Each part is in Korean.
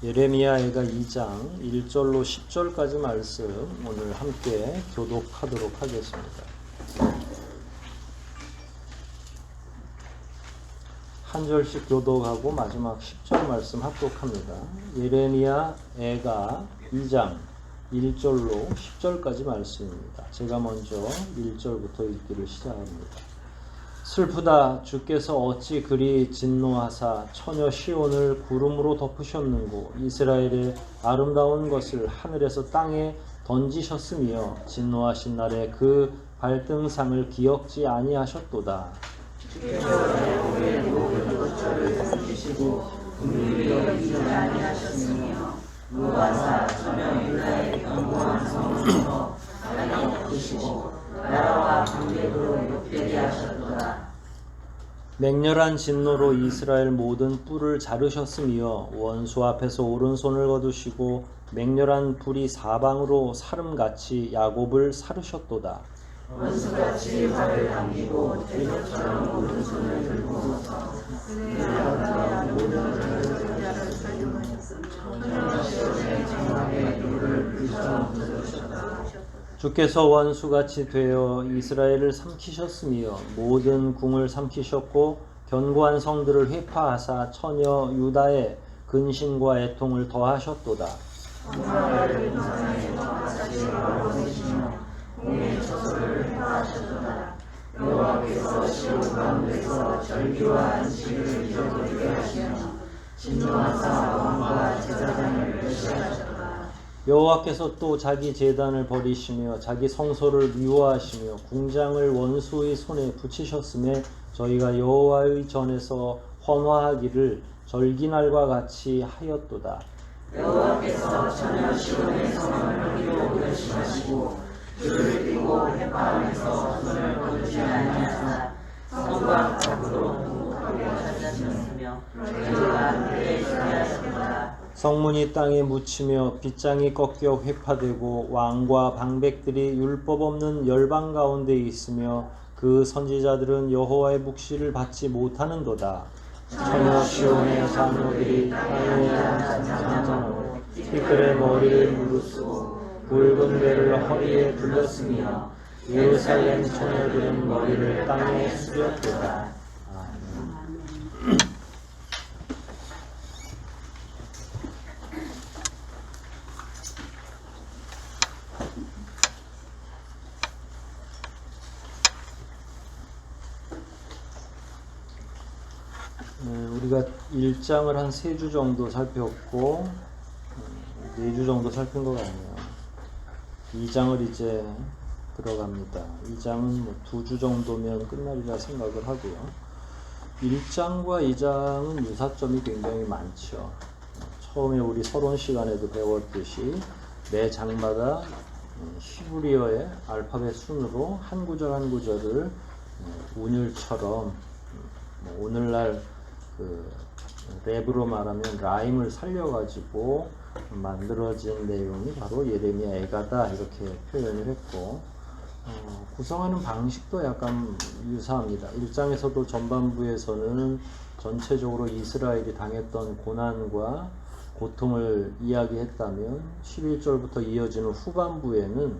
예레미야 애가 2장 1절로 10절까지 말씀 오늘 함께 교독하도록 하겠습니다. 한 절씩 교독하고 마지막 10절 말씀 합독합니다. 예레미야 애가 2장 1절로 10절까지 말씀입니다. 제가 먼저 1절부터 읽기를 시작합니다. 슬프다. 주께서 어찌 그리 진노하사 처녀 시온을 구름으로 덮으셨는고 이스라엘의 아름다운 것을 하늘에서 땅에 던지셨으며 진노하신 날에 그 발등상을 기억지 아니하셨도다. 주께서 야곱의 모든 고초를 숨기시고 긍휼히 여기지 아니하셨으며 무화사 처녀 유다의 견고한 성을 땅에 덮으시고 나라와 관객으로 욕되게 하셨도다. 맹렬한 진노로 이스라엘 모든 뿔을 자르셨으며 원수 앞에서 오른손을 거두시고 맹렬한 불이 사방으로 사름같이 야곱을 사르셨도다. 원수같이 활을 당기고 대적처럼 오른손을 들고 서서 그의 모든 자를 살려하셨으며 처녀 시온의 장막의 돌을 불처럼 부수셨다. 주께서 원수같이 되어 이스라엘을 삼키셨으며 모든 궁을 삼키셨고 견고한 성들을 회파하사 처녀 유다의 근심과 애통을 더하셨도다. 왕가를 인상에 화사시로 거두시며 공의 처소를 회파하셨도다. 여호와께서 시온 가운데서 절기와 안식을 잊어버리게 하시며 진노하사 왕과 제사장을 멸시하셨도다. 여호와께서 또 자기 제단을 버리시며 자기 성소를 미워하시며 궁장을 원수의 손에 붙이셨음에 저희가 여호와의 전에서 헌화하기를 절기날과 같이 하였도다. 여호와께서 처녀 시온의 성을 버리고 멸시하시고 그를 띠고 회파하면서 손을 거두지 아니하사 성과 밖으로 통곡하게 하셨으며 저희가 그에 피하였도다. 성문이 땅에 묻히며 빗장이 꺾여 회파되고 왕과 방백들이 율법 없는 열방 가운데 있으며 그 선지자들은 여호와의 묵시를 받지 못하는도다. 처녀 시온의 장로들이 땅에 앉아나고 티끌의 머리를 무르쓰고 굵은 배를 허리에 둘렀으며 예루살렘 처녀들은 머리를 땅에 숙였도다. 우리가 1장을 한 3주 정도 살폈고 4주 정도 살핀 것 같네요. 2장을 이제 들어갑니다. 2장은 뭐 2주 정도면 끝날이라 생각을 하고요. 1장과 2장은 유사점이 굉장히 많죠. 처음에 우리 서론 시간에도 배웠듯이 매 장마다 히브리어의 알파벳 순으로 한 구절 한 구절을 운율처럼 오늘날 그 랩으로 말하면 라임을 살려가지고 만들어진 내용이 바로 예레미야 애가다 이렇게 표현을 했고 구성하는 방식도 약간 유사합니다. 1장에서도 전반부에서는 전체적으로 이스라엘이 당했던 고난과 고통을 이야기했다면 11절부터 이어지는 후반부에는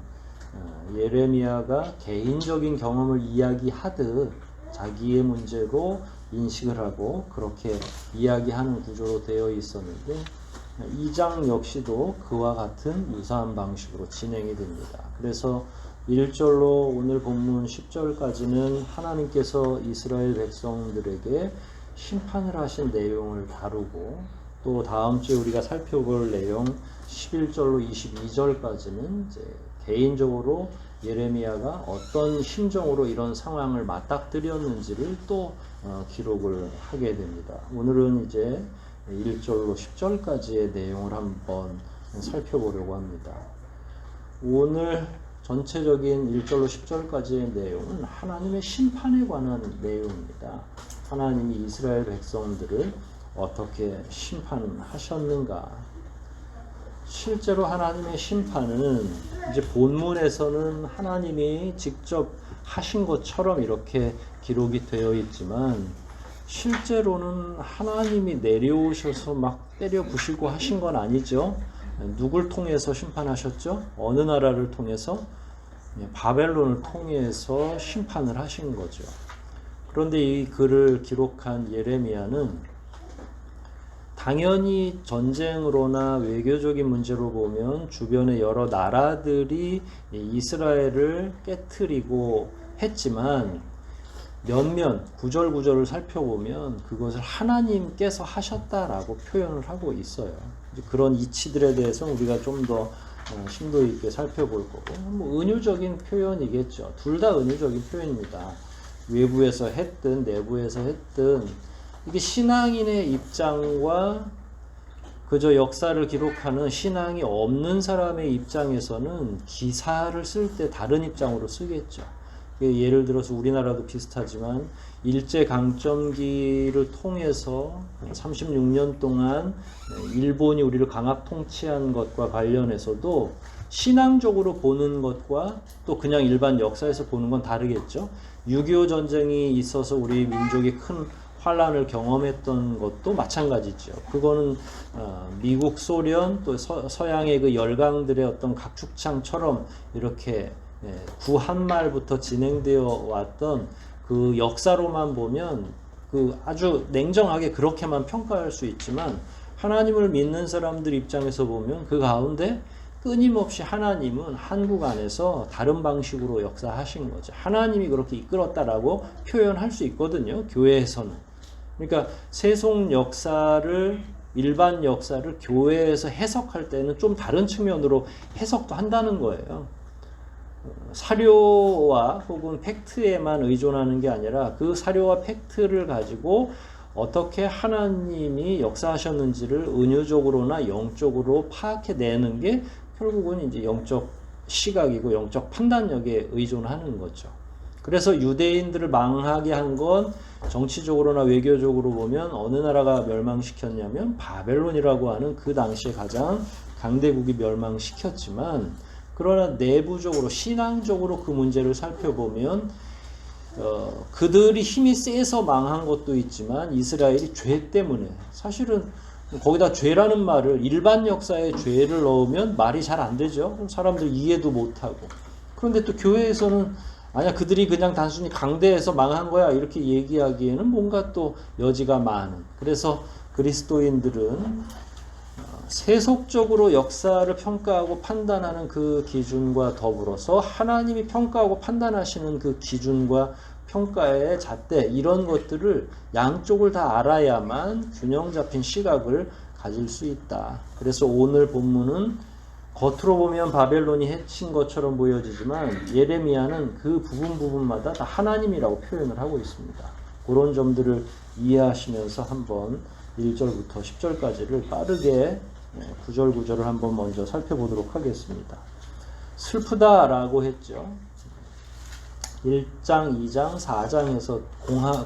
예레미야가 개인적인 경험을 이야기하듯 자기의 문제로 인식을 하고 그렇게 이야기하는 구조로 되어 있었는데 2장 역시도 그와 같은 유사한 방식으로 진행이 됩니다. 그래서 1절로 오늘 본문 10절까지는 하나님께서 이스라엘 백성들에게 심판을 하신 내용을 다루고 또 다음 주에 우리가 살펴볼 내용 11절로 22절까지는 이제 개인적으로 예레미야가 어떤 심정으로 이런 상황을 맞닥뜨렸는지를 또 기록을 하게 됩니다. 오늘은 이제 1절로 10절까지의 내용을 한번 살펴보려고 합니다. 오늘 전체적인 1절로 10절까지의 내용은 하나님의 심판에 관한 내용입니다. 하나님이 이스라엘 백성들을 어떻게 심판하셨는가? 실제로 하나님의 심판은 이제 본문에서는 하나님이 직접 하신 것처럼 이렇게 기록이 되어 있지만 실제로는 하나님이 내려오셔서 막 때려 부시고 하신 건 아니죠. 누굴 통해서 심판하셨죠? 어느 나라를 통해서? 바벨론을 통해서 심판을 하신 거죠. 그런데 이 글을 기록한 예레미야는 당연히 전쟁으로나 외교적인 문제로 보면 주변의 여러 나라들이 이스라엘을 깨트리고 했지만 몇몇 구절구절을 살펴보면 그것을 하나님께서 하셨다라고 표현을 하고 있어요. 그런 이치들에 대해서 우리가 좀 더 심도 있게 살펴볼 거고, 뭐 은유적인 표현이겠죠. 둘 다 은유적인 표현입니다. 외부에서 했든 내부에서 했든 이게 신앙인의 입장과 그저 역사를 기록하는 신앙이 없는 사람의 입장에서는 기사를 쓸 때 다른 입장으로 쓰겠죠. 예를 들어서 우리나라도 비슷하지만 일제강점기를 통해서 36년 동안 일본이 우리를 강압 통치한 것과 관련해서도 신앙적으로 보는 것과 또 그냥 일반 역사에서 보는 건 다르겠죠. 6.25 전쟁이 있어서 우리 민족이 큰 환란을 경험했던 것도 마찬가지죠. 그거는 미국, 소련 또 서양의 그 열강들의 어떤 각축창처럼 이렇게 구한말부터 진행되어 왔던 그 역사로만 보면 그 아주 냉정하게 그렇게만 평가할 수 있지만 하나님을 믿는 사람들 입장에서 보면 그 가운데 끊임없이 하나님은 한국 안에서 다른 방식으로 역사하신 거죠. 하나님이 그렇게 이끌었다라고 표현할 수 있거든요. 교회에서는. 그러니까 세속 역사를 일반 역사를 교회에서 해석할 때는 좀 다른 측면으로 해석도 한다는 거예요. 사료와 혹은 팩트에만 의존하는 게 아니라 그 사료와 팩트를 가지고 어떻게 하나님이 역사하셨는지를 은유적으로나 영적으로 파악해내는 게 결국은 이제 영적 시각이고 영적 판단력에 의존하는 거죠. 그래서 유대인들을 망하게 한 건 정치적으로나 외교적으로 보면 어느 나라가 멸망시켰냐면 바벨론이라고 하는 그 당시에 가장 강대국이 멸망시켰지만 그러나 내부적으로 신앙적으로 그 문제를 살펴보면 그들이 힘이 세서 망한 것도 있지만 이스라엘이 죄 때문에 사실은 거기다 죄라는 말을 일반 역사에 죄를 넣으면 말이 잘 안 되죠. 사람들 이해도 못하고. 그런데 또 교회에서는 아니야 그들이 그냥 단순히 강대해서 망한 거야 이렇게 얘기하기에는 뭔가 또 여지가 많은. 그래서 그리스도인들은 세속적으로 역사를 평가하고 판단하는 그 기준과 더불어서 하나님이 평가하고 판단하시는 그 기준과 평가의 잣대 이런 것들을 양쪽을 다 알아야만 균형 잡힌 시각을 가질 수 있다. 그래서 오늘 본문은 겉으로 보면 바벨론이 해친 것처럼 보여지지만 예레미야는 그 부분마다 다 하나님이라고 표현을 하고 있습니다. 그런 점들을 이해하시면서 한번 1절부터 10절까지를 빠르게 구절구절을 한번 먼저 살펴보도록 하겠습니다. 슬프다라고 했죠. 1장, 2장, 4장에서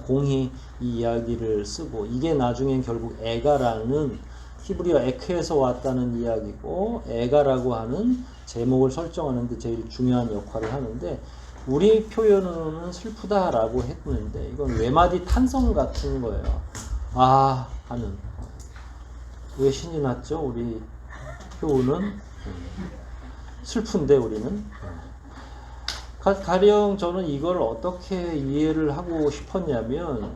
공히 이 이야기를 쓰고 이게 나중엔 결국 에가라는 히브리어 에크에서 왔다는 이야기고 에가라고 하는 제목을 설정하는 데 제일 중요한 역할을 하는데 우리 표현으로는 슬프다라고 했는데 이건 외마디 탄성 같은 거예요. 아 하는 왜 신이 났죠? 우리 표현은 슬픈데 우리는 가령 저는 이걸 어떻게 이해를 하고 싶었냐면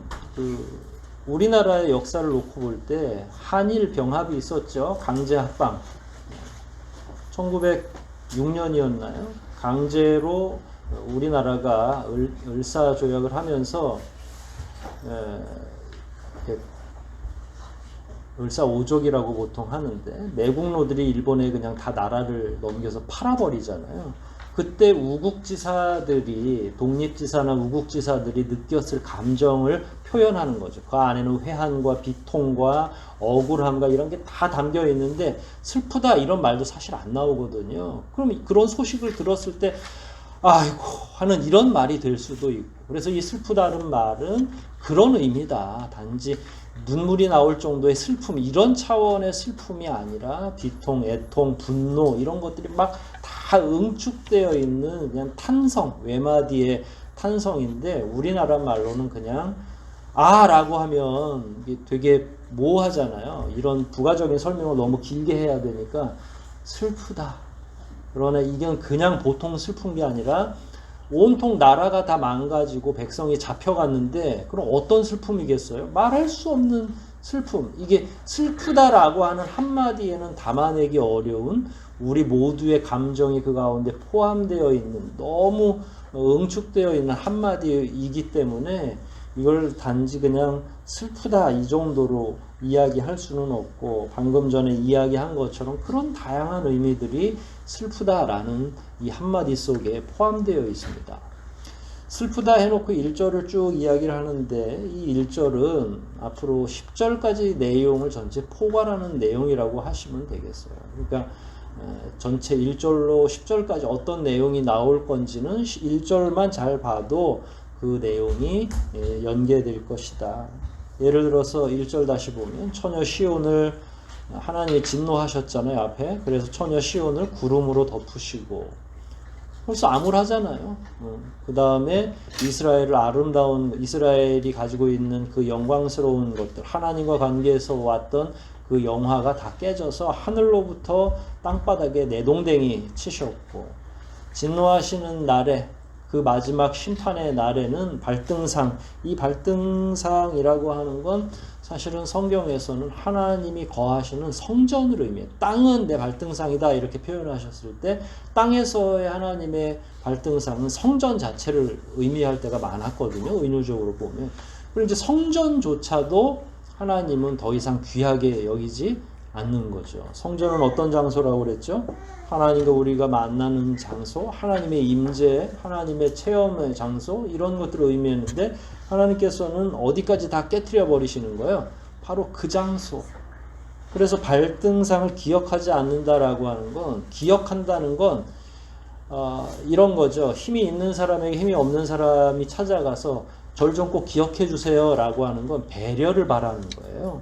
우리나라의 역사를 놓고 볼 때 한일 병합이 있었죠. 강제 합방 1906년이었나요? 강제로 우리나라가 을사조약을 하면서 을사오족이라고 보통 하는데 매국노들이 일본에 그냥 다 나라를 넘겨서 팔아버리잖아요. 그때 우국지사들이 독립지사나 우국지사들이 느꼈을 감정을 표현하는 거죠. 그 안에는 회한과 비통과 억울함과 이런 게 다 담겨 있는데 슬프다 이런 말도 사실 안 나오거든요. 그럼 그런 소식을 들었을 때 아이고 하는 이런 말이 될 수도 있고 그래서 이 슬프다는 말은 그런 의미다. 단지 눈물이 나올 정도의 슬픔 이런 차원의 슬픔이 아니라 비통, 애통, 분노 이런 것들이 막 다 응축되어 있는 그냥 탄성 외마디의 탄성인데 우리나라 말로는 그냥 라고 하면 이게 되게 모호하잖아요. 이런 부가적인 설명을 너무 길게 해야 되니까 슬프다. 그러나 이건 그냥 보통 슬픈 게 아니라 온통 나라가 다 망가지고 백성이 잡혀갔는데 그럼 어떤 슬픔이겠어요? 말할 수 없는 슬픔. 이게 슬프다라고 하는 한마디에는 담아내기 어려운 우리 모두의 감정이 그 가운데 포함되어 있는 너무 응축되어 있는 한마디이기 때문에 이걸 단지 그냥 슬프다 이 정도로 이야기할 수는 없고 방금 전에 이야기한 것처럼 그런 다양한 의미들이 슬프다라는 이 한마디 속에 포함되어 있습니다. 슬프다 해놓고 1절을 쭉 이야기를 하는데 이 1절은 앞으로 10절까지 내용을 전체 포괄하는 내용이라고 하시면 되겠어요. 그러니까 전체 1절로 10절까지 어떤 내용이 나올 건지는 1절만 잘 봐도 그 내용이 연계될 것이다. 예를 들어서 1절 다시 보면 처녀 시온을 하나님이 진노하셨잖아요. 앞에. 그래서 처녀 시온을 구름으로 덮으시고 벌써 암울하잖아요. 그 다음에 이스라엘이 가지고 있는 그 영광스러운 것들, 하나님과 관계에서 왔던 그 영화가 다 깨져서 하늘로부터 땅바닥에 내동댕이 치셨고, 진노하시는 날에 그 마지막 심판의 날에는 발등상, 이 발등상이라고 하는 건 사실은 성경에서는 하나님이 거하시는 성전을 의미해요. 땅은 내 발등상이다 이렇게 표현하셨을 때 땅에서의 하나님의 발등상은 성전 자체를 의미할 때가 많았거든요. 은유적으로 보면. 그리고 이제 성전조차도 하나님은 더 이상 귀하게 여기지 않는 거죠. 성전은 어떤 장소라고 그랬죠? 하나님과 우리가 만나는 장소, 하나님의 임재, 하나님의 체험의 장소 이런 것들을 의미했는데 하나님께서는 어디까지 다 깨트려 버리시는 거예요? 바로 그 장소. 그래서 발등상을 기억하지 않는다라고 하는 건, 기억한다는 건 이런 거죠. 힘이 있는 사람에게 힘이 없는 사람이 찾아가서 절 좀 꼭 기억해 주세요 라고 하는 건 배려를 바라는 거예요.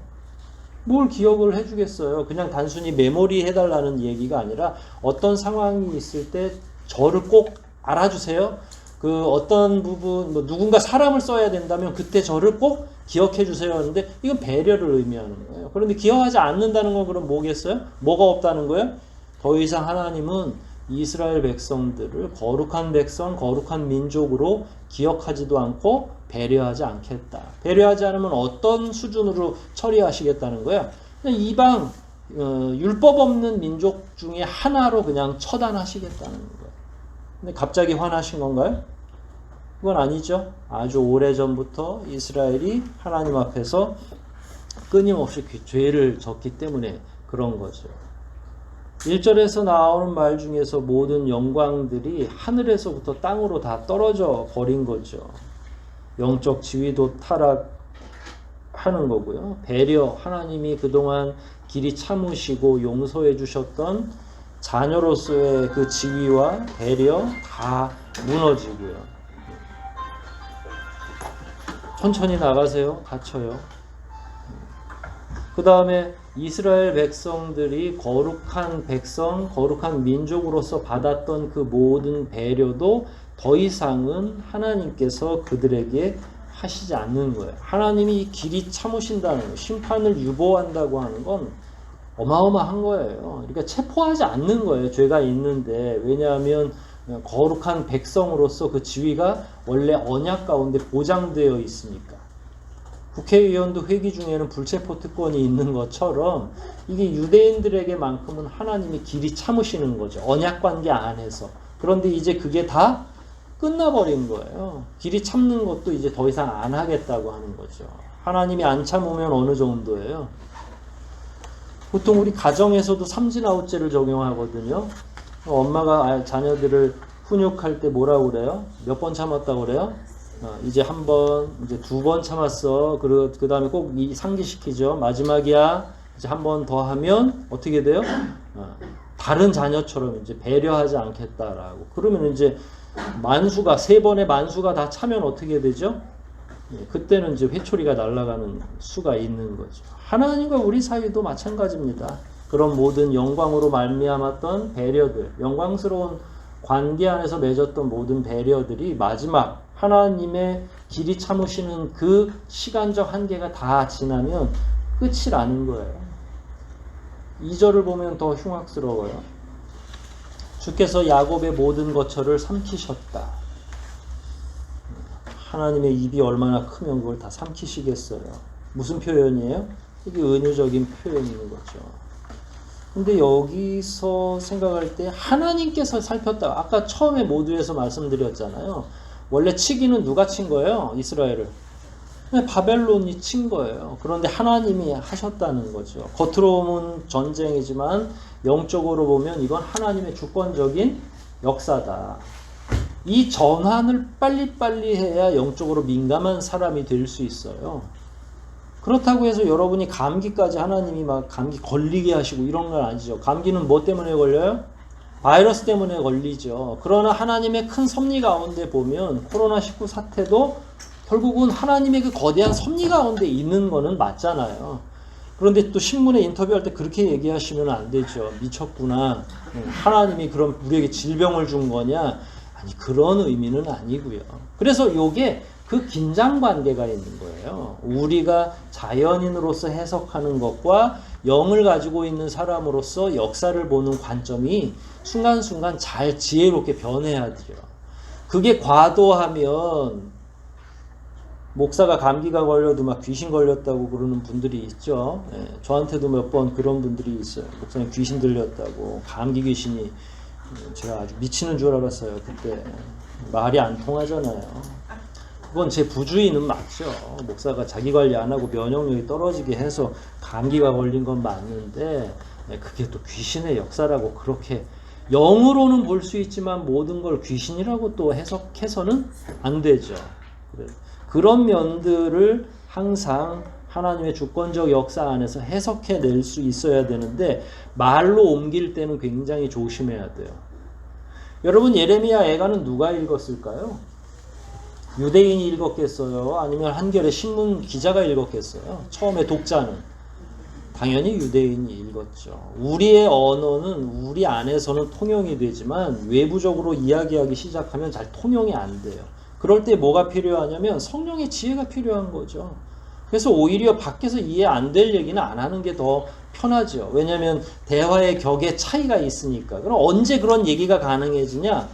뭘 기억을 해주겠어요. 그냥 단순히 메모리 해달라는 얘기가 아니라 어떤 상황이 있을 때 저를 꼭 알아주세요. 그 어떤 부분, 누군가 사람을 써야 된다면 그때 저를 꼭 기억해 주세요 하는데 이건 배려를 의미하는 거예요. 그런데 기억하지 않는다는 건 그럼 뭐겠어요? 뭐가 없다는 거예요? 더 이상 하나님은 이스라엘 백성들을 거룩한 백성, 거룩한 민족으로 기억하지도 않고 배려하지 않겠다. 배려하지 않으면 어떤 수준으로 처리하시겠다는 거야? 그냥 이방 율법 없는 민족 중에 하나로 그냥 처단하시겠다는 거예요. 근데 갑자기 화나신 건가요? 그건 아니죠. 아주 오래전부터 이스라엘이 하나님 앞에서 끊임없이 죄를 졌기 때문에 그런 거죠. 1절에서 나오는 말 중에서 모든 영광들이 하늘에서부터 땅으로 다 떨어져 버린 거죠. 영적 지위도 타락하는 거고요. 배려, 하나님이 그동안 길이 참으시고 용서해 주셨던 자녀로서의 그 지위와 배려 다 무너지고요. 천천히 나가세요. 다쳐요. 그 다음에 이스라엘 백성들이 거룩한 백성, 거룩한 민족으로서 받았던 그 모든 배려도 더 이상은 하나님께서 그들에게 하시지 않는 거예요. 하나님이 길이 참으신다는 거, 심판을 유보한다고 하는 건 어마어마한 거예요. 그러니까 체포하지 않는 거예요. 죄가 있는데. 왜냐하면 거룩한 백성으로서 그 지위가 원래 언약 가운데 보장되어 있으니까. 국회의원도 회기 중에는 불체포 특권이 있는 것처럼 이게 유대인들에게만큼은 하나님이 길이 참으시는 거죠. 언약 관계 안에서. 그런데 이제 그게 다 끝나버린 거예요. 길이 참는 것도 이제 더 이상 안 하겠다고 하는 거죠. 하나님이 안 참으면 어느 정도예요? 보통 우리 가정에서도 삼진아웃제를 적용하거든요. 엄마가 자녀들을 훈육할 때 뭐라고 그래요? 몇 번 참았다고 그래요? 이제 한 번, 이제 두 번 참았어. 그 다음에 꼭 상기시키죠. 마지막이야. 이제 한 번 더 하면 어떻게 돼요? 다른 자녀처럼 이제 배려하지 않겠다라고. 그러면 이제 만수가, 세 번의 만수가 다 차면 어떻게 되죠? 그때는 이제 회초리가 날아가는 수가 있는 거죠. 하나님과 우리 사이도 마찬가지입니다. 그런 모든 영광으로 말미암았던 배려들, 영광스러운 관계 안에서 맺었던 모든 배려들이 마지막 하나님의 길이 참으시는 그 시간적 한계가 다 지나면 끝이라는 거예요. 2절을 보면 더 흉악스러워요. 주께서 야곱의 모든 거처를 삼키셨다. 하나님의 입이 얼마나 크면 그걸 다 삼키시겠어요. 무슨 표현이에요? 이게 은유적인 표현인 거죠. 근데 여기서 생각할 때 하나님께서 살폈다. 아까 처음에 모두에서 말씀드렸잖아요. 원래 치기는 누가 친 거예요? 이스라엘을. 바벨론이 친 거예요. 그런데 하나님이 하셨다는 거죠. 겉으로 보면 전쟁이지만 영적으로 보면 이건 하나님의 주권적인 역사다. 이 전환을 빨리빨리 해야 영적으로 민감한 사람이 될 수 있어요. 그렇다고 해서 여러분이 감기까지 하나님이 막 감기 걸리게 하시고 이런 건 아니죠. 감기는 뭐 때문에 걸려요? 바이러스 때문에 걸리죠. 그러나 하나님의 큰 섭리 가운데 보면 코로나19 사태도 결국은 하나님의 그 거대한 섭리 가운데 있는 거는 맞잖아요. 그런데 또 신문에 인터뷰할 때 그렇게 얘기하시면 안 되죠. 미쳤구나. 하나님이 그럼 우리에게 질병을 준 거냐? 아니, 그런 의미는 아니고요. 그래서 요게 그 긴장 관계가 있는 거예요. 우리가 자연인으로서 해석하는 것과 영을 가지고 있는 사람으로서 역사를 보는 관점이 순간순간 잘 지혜롭게 변해야 돼요. 그게 과도하면 목사가 감기가 걸려도 막 귀신 걸렸다고 그러는 분들이 있죠. 예, 저한테도 몇 번 그런 분들이 있어요. 목사님 귀신 들렸다고. 감기 귀신이. 제가 아주 미치는 줄 알았어요. 그때 말이 안 통하잖아요. 그건 제 부주의는 맞죠. 목사가 자기 관리 안 하고 면역력이 떨어지게 해서 감기가 걸린 건 맞는데 그게 또 귀신의 역사라고 그렇게 영으로는 볼 수 있지만 모든 걸 귀신이라고 또 해석해서는 안 되죠. 그런 면들을 항상 하나님의 주권적 역사 안에서 해석해낼 수 있어야 되는데 말로 옮길 때는 굉장히 조심해야 돼요. 여러분, 예레미야 애가는 누가 읽었을까요? 유대인이 읽었겠어요? 아니면 한겨레 신문 기자가 읽었겠어요? 처음에 독자는 당연히 유대인이 읽었죠. 우리의 언어는 우리 안에서는 통용이 되지만 외부적으로 이야기하기 시작하면 잘 통용이 안 돼요. 그럴 때 뭐가 필요하냐면 성령의 지혜가 필요한 거죠. 그래서 오히려 밖에서 이해 안 될 얘기는 안 하는 게 더 편하죠. 왜냐하면 대화의 격의 차이가 있으니까. 그럼 언제 그런 얘기가 가능해지냐?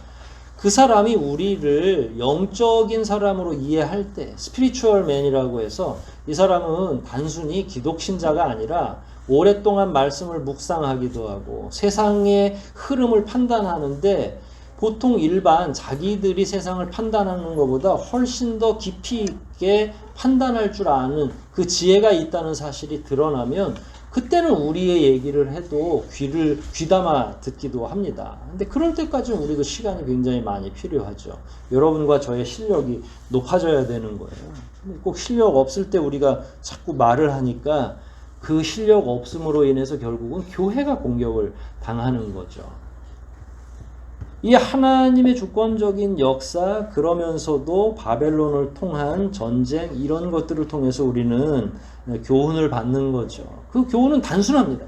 그 사람이 우리를 영적인 사람으로 이해할 때, 스피리추얼 맨이라고 해서 이 사람은 단순히 기독신자가 아니라 오랫동안 말씀을 묵상하기도 하고 세상의 흐름을 판단하는데 보통 일반 자기들이 세상을 판단하는 것보다 훨씬 더 깊이 있게 판단할 줄 아는 그 지혜가 있다는 사실이 드러나면 그때는 우리의 얘기를 해도 귀담아 듣기도 합니다. 근데 그럴 때까지는 우리도 시간이 굉장히 많이 필요하죠. 여러분과 저의 실력이 높아져야 되는 거예요. 꼭 실력 없을 때 우리가 자꾸 말을 하니까 그 실력 없음으로 인해서 결국은 교회가 공격을 당하는 거죠. 이 하나님의 주권적인 역사, 그러면서도 바벨론을 통한 전쟁, 이런 것들을 통해서 우리는 교훈을 받는 거죠. 그 교훈은 단순합니다.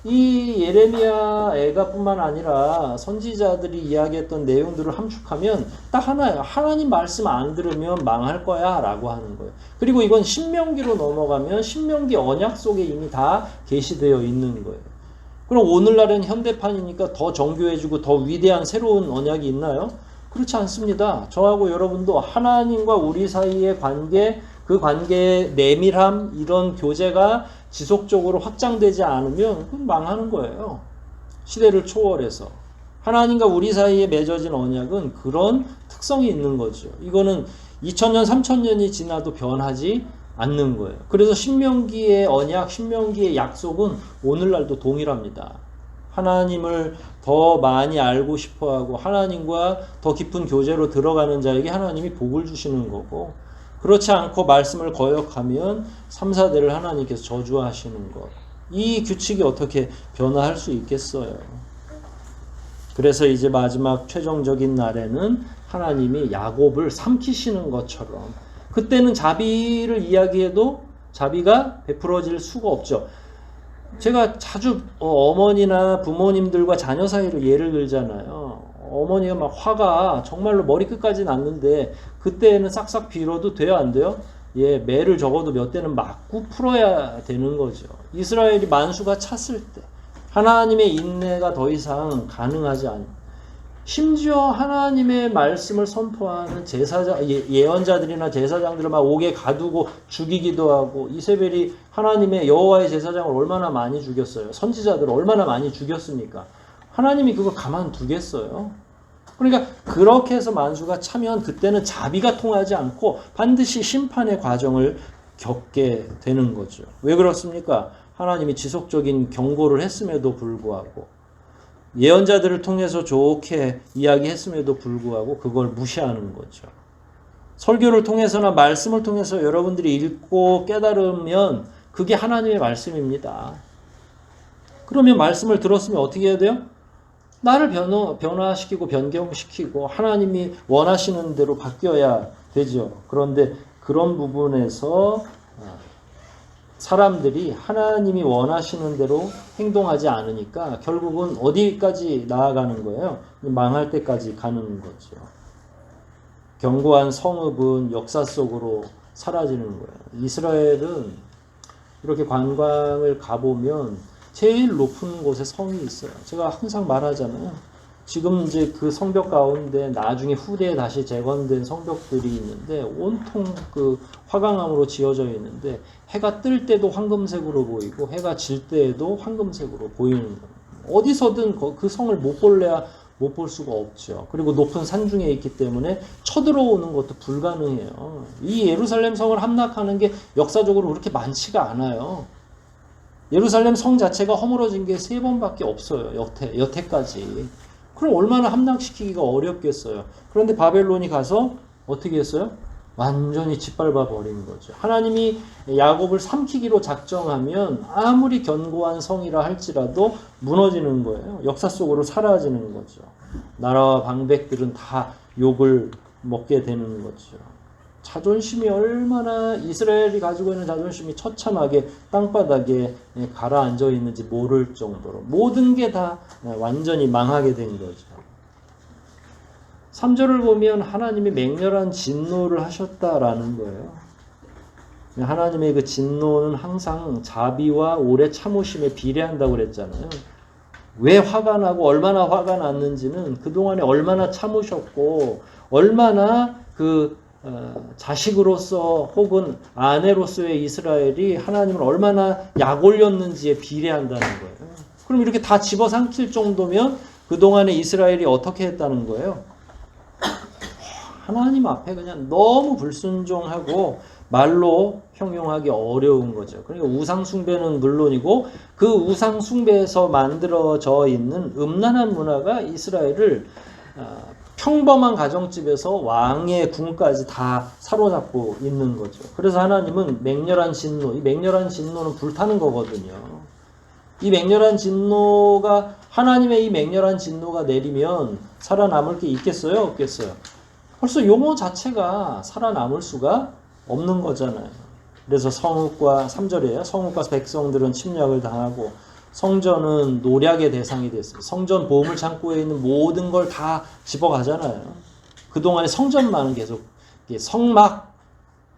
이 예레미야 애가뿐만 아니라 선지자들이 이야기했던 내용들을 함축하면 딱 하나예요. 하나님 말씀 안 들으면 망할 거야 라고 하는 거예요. 그리고 이건 신명기로 넘어가면 신명기 언약 속에 이미 다 계시되어 있는 거예요. 그럼 오늘날은 현대판이니까 더 정교해지고 더 위대한 새로운 언약이 있나요? 그렇지 않습니다. 저하고 여러분도 하나님과 우리 사이의 관계, 그 관계의 내밀함, 이런 교제가 지속적으로 확장되지 않으면 그건 망하는 거예요. 시대를 초월해서. 하나님과 우리 사이에 맺어진 언약은 그런 특성이 있는 거죠. 이거는 2000년, 3000년이 지나도 변하지 않는 거예요. 그래서 신명기의 언약, 신명기의 약속은 오늘날도 동일합니다. 하나님을 더 많이 알고 싶어하고 하나님과 더 깊은 교제로 들어가는 자에게 하나님이 복을 주시는 거고, 그렇지 않고 말씀을 거역하면 3, 4대를 하나님께서 저주하시는 것. 이 규칙이 어떻게 변화할 수 있겠어요? 그래서 이제 마지막 최종적인 날에는 하나님이 야곱을 삼키시는 것처럼, 그때는 자비를 이야기해도 자비가 베풀어질 수가 없죠. 제가 자주 어머니나 부모님들과 자녀 사이로 예를 들잖아요. 어머니가 막 화가 정말로 머리끝까지 났는데 그때는 싹싹 빌어도 돼요, 안 돼요? 예, 매를 적어도 몇 대는 맞고 풀어야 되는 거죠. 이스라엘이 만수가 찼을 때 하나님의 인내가 더 이상 가능하지 않아요. 심지어 하나님의 말씀을 선포하는 예언자들이나 제사장들을 막 옥에 가두고 죽이기도 하고, 이세벨이 하나님의 여호와의 제사장을 얼마나 많이 죽였어요. 선지자들을 얼마나 많이 죽였습니까? 하나님이 그걸 가만두겠어요. 그러니까 그렇게 해서 만수가 차면 그때는 자비가 통하지 않고 반드시 심판의 과정을 겪게 되는 거죠. 왜 그렇습니까? 하나님이 지속적인 경고를 했음에도 불구하고, 예언자들을 통해서 좋게 이야기했음에도 불구하고 그걸 무시하는 거죠. 설교를 통해서나 말씀을 통해서 여러분들이 읽고 깨달으면 그게 하나님의 말씀입니다. 그러면 말씀을 들었으면 어떻게 해야 돼요? 나를 변화시키고 변경시키고 하나님이 원하시는 대로 바뀌어야 되죠. 그런데 그런 부분에서 사람들이 하나님이 원하시는 대로 행동하지 않으니까 결국은 어디까지 나아가는 거예요? 망할 때까지 가는 거죠. 견고한 성읍은 역사 속으로 사라지는 거예요. 이스라엘은 이렇게 관광을 가보면 제일 높은 곳에 성이 있어요. 제가 항상 말하잖아요. 지금 이제 그 성벽 가운데 나중에 후대에 다시 재건된 성벽들이 있는데 온통 그 화강암으로 지어져 있는데 해가 뜰 때도 황금색으로 보이고 해가 질 때에도 황금색으로 보이는 거예요. 어디서든 그 성을 못 볼래야 못 볼 수가 없죠. 그리고 높은 산중에 있기 때문에 쳐들어오는 것도 불가능해요. 이 예루살렘 성을 함락하는 게 역사적으로 그렇게 많지가 않아요. 예루살렘 성 자체가 허물어진 게 3번밖에 없어요. 여태까지. 그럼 얼마나 함락시키기가 어렵겠어요. 그런데 바벨론이 가서 어떻게 했어요? 완전히 짓밟아 버린 거죠. 하나님이 야곱을 삼키기로 작정하면 아무리 견고한 성이라 할지라도 무너지는 거예요. 역사 속으로 사라지는 거죠. 나라와 방백들은 다 욕을 먹게 되는 거죠. 자존심이 얼마나, 이스라엘이 가지고 있는 자존심이 처참하게 땅바닥에 가라앉아 있는지 모를 정도로 모든 게 다 완전히 망하게 된 거죠. 3절을 보면 하나님이 맹렬한 진노를 하셨다라는 거예요. 하나님의 그 진노는 항상 자비와 오래 참으심에 비례한다고 그랬잖아요. 왜 화가 나고 얼마나 화가 났는지는 그동안에 얼마나 참으셨고 얼마나 자식으로서 혹은 아내로서의 이스라엘이 하나님을 얼마나 약 올렸는지에 비례한다는 거예요. 그럼 이렇게 다 집어삼킬 정도면 그동안에 이스라엘이 어떻게 했다는 거예요? 하나님 앞에 그냥 너무 불순종하고 말로 형용하기 어려운 거죠. 그러니까 우상숭배는 물론이고 그 우상숭배에서 만들어져 있는 음란한 문화가 이스라엘을 평범한 가정집에서 왕의 궁까지 다 사로잡고 있는 거죠. 그래서 하나님은 맹렬한 진노, 이 맹렬한 진노는 불타는 거거든요. 이 맹렬한 진노가, 하나님의 이 맹렬한 진노가 내리면 살아남을 게 있겠어요? 없겠어요? 벌써 용어 자체가 살아남을 수가 없는 거잖아요. 그래서 성읍과 3절이에요. 성읍과 백성들은 침략을 당하고 성전은 노략의 대상이 됐어요. 성전 보물 창고에 있는 모든 걸 다 집어가잖아요. 그동안에 성전만은 계속 성막,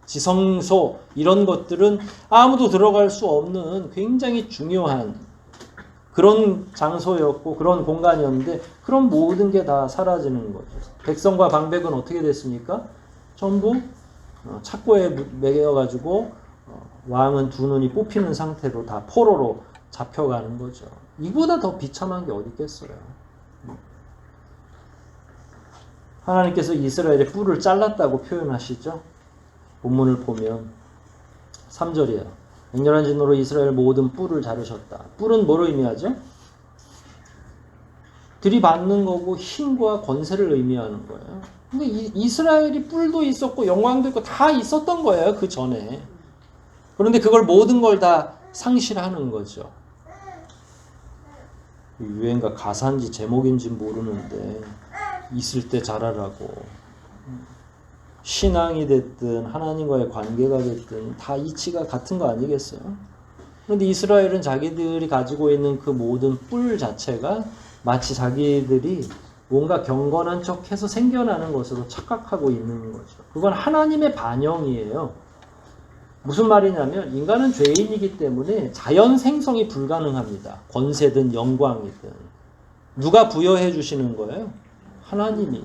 지성소 이런 것들은 아무도 들어갈 수 없는 굉장히 중요한 그런 장소였고 그런 공간이었는데 그런 모든 게 다 사라지는 거죠. 백성과 방백은 어떻게 됐습니까? 전부 착고에 매여가지고 왕은 두 눈이 뽑히는 상태로 다 포로로 잡혀가는 거죠. 이보다 더 비참한 게 어디 있겠어요. 하나님께서 이스라엘의 뿔을 잘랐다고 표현하시죠. 본문을 보면 3절이에요. 맹렬한 진노로 이스라엘 모든 뿔을 자르셨다. 뿔은 뭐로 의미하죠? 들이받는 거고 힘과 권세를 의미하는 거예요. 근데 이스라엘이 뿔도 있었고 영광도 있고 다 있었던 거예요. 그 전에. 그런데 그걸 모든 걸 다 상실하는 거죠. 유행가 가사인지 제목인지 모르는데 있을 때 잘하라고. 신앙이 됐든 하나님과의 관계가 됐든 다 이치가 같은 거 아니겠어요? 그런데 이스라엘은 자기들이 가지고 있는 그 모든 뿔 자체가 마치 자기들이 뭔가 경건한 척해서 생겨나는 것으로 착각하고 있는 거죠. 그건 하나님의 반영이에요. 무슨 말이냐면 인간은 죄인이기 때문에 자연 생성이 불가능합니다. 권세든 영광이든. 누가 부여해 주시는 거예요? 하나님이.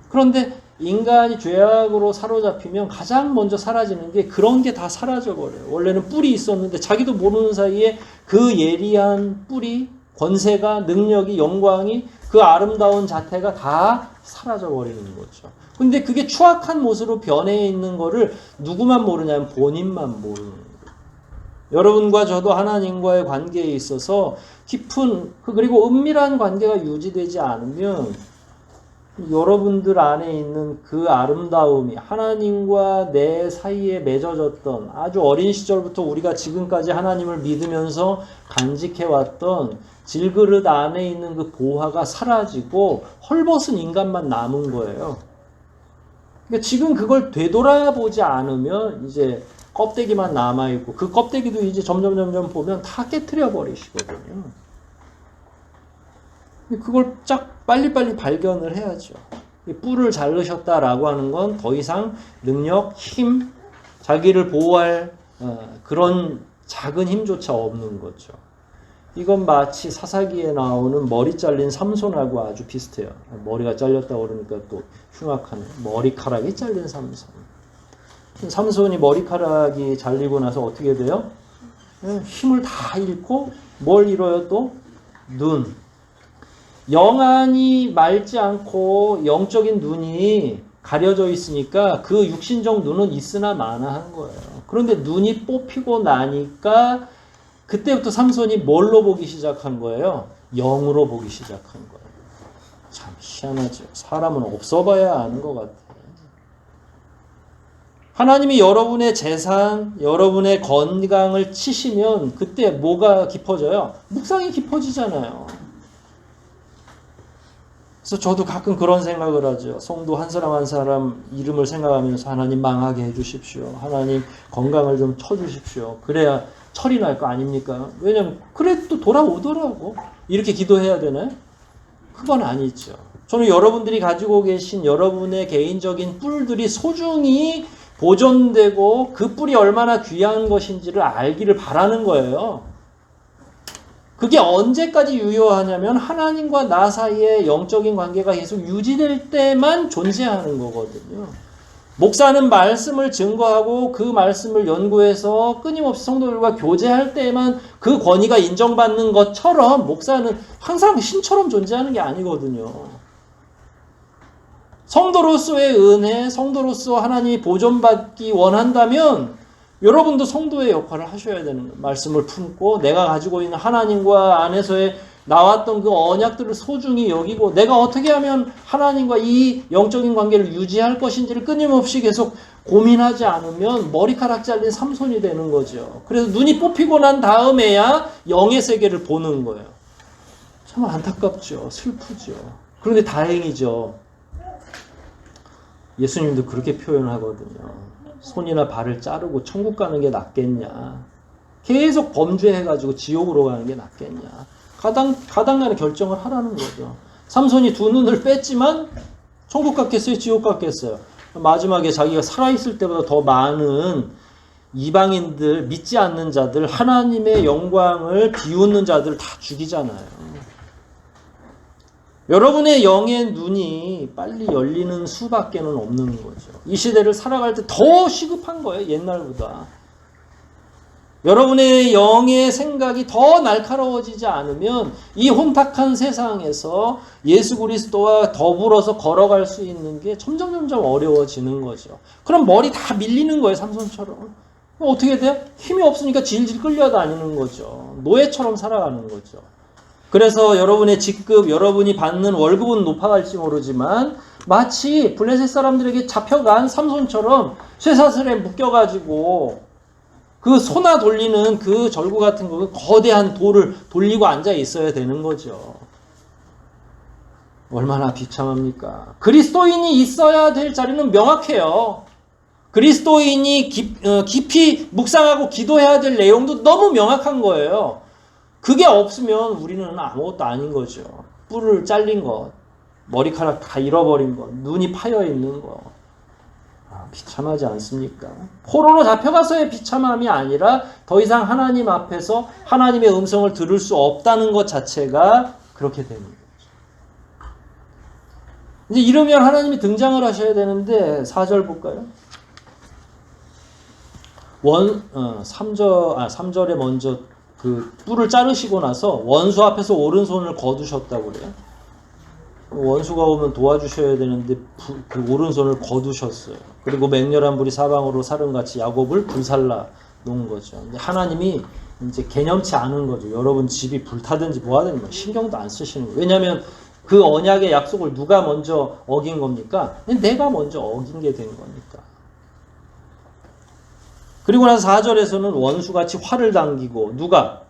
그런데 인간이 죄악으로 사로잡히면 가장 먼저 사라지는 게 그런 게 다 사라져 버려요. 원래는 뿔이 있었는데 자기도 모르는 사이에 그 예리한 뿔이, 권세가, 능력이, 영광이, 그 아름다운 자태가 다 사라져 버리는 거죠. 근데 그게 추악한 모습으로 변해 있는 거를 누구만 모르냐면 본인만 모르는 거예요. 여러분과 저도 하나님과의 관계에 있어서 깊은 그리고 은밀한 관계가 유지되지 않으면 여러분들 안에 있는 그 아름다움이 하나님과 내 사이에 맺어졌던 아주 어린 시절부터 우리가 지금까지 하나님을 믿으면서 간직해왔던 질그릇 안에 있는 그 보화가 사라지고 헐벗은 인간만 남은 거예요. 그러니까 지금 그걸 되돌아보지 않으면 이제 껍데기만 남아있고 그 껍데기도 이제 점점 보면 다 깨트려 버리시거든요. 그걸 쫙 빨리빨리 발견을 해야죠. 뿔을 자르셨다라고 하는 건 더 이상 능력, 힘, 자기를 보호할 그런 작은 힘조차 없는 거죠. 이건 마치 사사기에 나오는 머리 잘린 삼손하고 아주 비슷해요. 머리가 잘렸다고 그러니까 또 흉악하네. 머리카락이 잘린 삼손. 삼손이 머리카락이 잘리고 나서 어떻게 돼요? 힘을 다 잃고 뭘 잃어요 또? 눈. 영안이 맑지 않고 영적인 눈이 가려져 있으니까 그 육신적 눈은 있으나 마나한 거예요. 그런데 눈이 뽑히고 나니까 그때부터 삼손이 뭘로 보기 시작한 거예요? 영으로 보기 시작한 거예요. 참 희한하죠. 사람은 없어봐야 아는 것 같아요. 하나님이 여러분의 재산, 여러분의 건강을 치시면 그때 뭐가 깊어져요? 묵상이 깊어지잖아요. 그래서 저도 가끔 그런 생각을 하죠. 성도 한 사람 한 사람 이름을 생각하면서 하나님 망하게 해주십시오. 하나님 건강을 좀 쳐주십시오. 그래야 철이 날 거 아닙니까? 왜냐면 그래 또 돌아오더라고. 이렇게 기도해야 되나요? 그건 아니죠. 저는 여러분들이 가지고 계신 여러분의 개인적인 뿔들이 소중히 보존되고 그 뿔이 얼마나 귀한 것인지를 알기를 바라는 거예요. 그게 언제까지 유효하냐면 하나님과 나 사이의 영적인 관계가 계속 유지될 때만 존재하는 거거든요. 목사는 말씀을 증거하고 그 말씀을 연구해서 끊임없이 성도들과 교제할 때만 그 권위가 인정받는 것처럼 목사는 항상 신처럼 존재하는 게 아니거든요. 성도로서의 은혜, 성도로서 하나님이 보존받기 원한다면 여러분도 성도의 역할을 하셔야 되는 거예요. 말씀을 품고 내가 가지고 있는 하나님과 안에서의 나왔던 그 언약들을 소중히 여기고 내가 어떻게 하면 하나님과 이 영적인 관계를 유지할 것인지를 끊임없이 계속 고민하지 않으면 머리카락 잘린 삼손이 되는 거죠. 그래서 눈이 뽑히고 난 다음에야 영의 세계를 보는 거예요. 참 안타깝죠. 슬프죠. 그런데 다행이죠. 예수님도 그렇게 표현하거든요. 손이나 발을 자르고 천국 가는 게 낫겠냐. 계속 범죄해가지고 지옥으로 가는 게 낫겠냐. 가당간에 결정을 하라는 거죠. 삼손이 두 눈을 뺐지만 천국 갔겠어요? 지옥 갔겠어요? 마지막에 자기가 살아있을 때보다 더 많은 이방인들, 믿지 않는 자들, 하나님의 영광을 비웃는 자들 다 죽이잖아요. 여러분의 영의 눈이 빨리 열리는 수밖에는 없는 거죠. 이 시대를 살아갈 때 더 시급한 거예요. 옛날보다. 여러분의 영의 생각이 더 날카로워지지 않으면 이 혼탁한 세상에서 예수 그리스도와 더불어서 걸어갈 수 있는 게 점점 어려워지는 거죠. 그럼 머리 다 밀리는 거예요. 삼손처럼. 어떻게 돼요? 힘이 없으니까 질질 끌려다니는 거죠. 노예처럼 살아가는 거죠. 그래서 여러분의 직급, 여러분이 받는 월급은 높아갈지 모르지만 마치 블레셋 사람들에게 잡혀간 삼손처럼 쇠사슬에 묶여가지고 그 소나 돌리는 그 절구 같은 거 거대한 돌을 돌리고 앉아 있어야 되는 거죠. 얼마나 비참합니까? 그리스도인이 있어야 될 자리는 명확해요. 그리스도인이 깊이 묵상하고 기도해야 될 내용도 너무 명확한 거예요. 그게 없으면 우리는 아무것도 아닌 거죠. 뿔을 잘린 것, 머리카락 다 잃어버린 거, 눈이 파여 있는 거. 비참하지 않습니까? 포로로 잡혀가서의 비참함이 아니라 더 이상 하나님 앞에서 하나님의 음성을 들을 수 없다는 것 자체가 그렇게 되는 거죠. 이제 이러면 하나님이 등장을 하셔야 되는데 4절 볼까요? 3절에 먼저 그 뿔을 자르시고 나서 원수 앞에서 오른손을 거두셨다고 그래요. 원수가 오면 도와주셔야 되는데 그 오른손을 거두셨어요. 그리고 맹렬한 불이 사방으로 사름같이 야곱을 불살라 놓은 거죠. 근데 하나님이 이제 개념치 않은 거죠. 여러분 집이 불타든지 뭐 하든지 신경도 안 쓰시는 거예요. 왜냐하면 그 언약의 약속을 누가 먼저 어긴 겁니까? 내가 먼저 어긴 게 된 거니까. 그리고 나서 4절에서는 원수같이 활을 당기고 누가?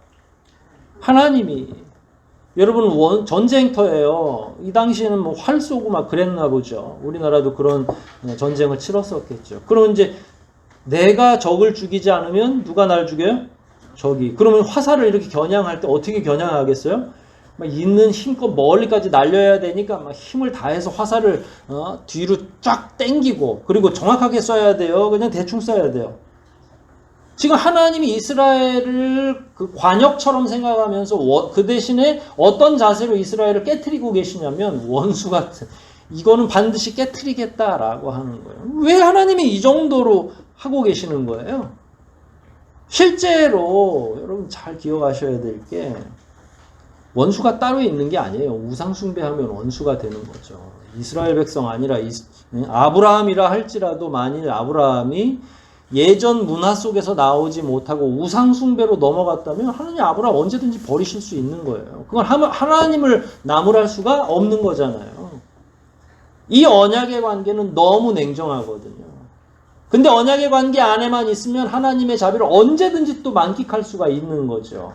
하나님이. 여러분 전쟁터예요. 이 당시에는 뭐 활 쏘고 막 그랬나 보죠. 우리나라도 그런 전쟁을 치렀었겠죠. 그럼 이제 내가 적을 죽이지 않으면 누가 날 죽여요? 적이. 그러면 화살을 이렇게 겨냥할 때 어떻게 겨냥하겠어요? 막 있는 힘껏 멀리까지 날려야 되니까 막 힘을 다해서 화살을 뒤로 쫙 당기고 그리고 정확하게 쏴야 돼요. 그냥 대충 쏴야 돼요. 지금 하나님이 이스라엘을 그 관역처럼 생각하면서 그 대신에 어떤 자세로 이스라엘을 깨트리고 계시냐면 원수 같은, 이거는 반드시 깨트리겠다라고 하는 거예요. 왜 하나님이 이 정도로 하고 계시는 거예요? 실제로 여러분 잘 기억하셔야 될 게 원수가 따로 있는 게 아니에요. 우상 숭배하면 원수가 되는 거죠. 이스라엘 백성 아니라 아브라함이라 할지라도 만일 아브라함이 예전 문화 속에서 나오지 못하고 우상 숭배로 넘어갔다면 하나님 아브라함 언제든지 버리실 수 있는 거예요. 그건 하나님을 나무랄 수가 없는 거잖아요. 이 언약의 관계는 너무 냉정하거든요. 근데 언약의 관계 안에만 있으면 하나님의 자비를 언제든지 또 만끽할 수가 있는 거죠.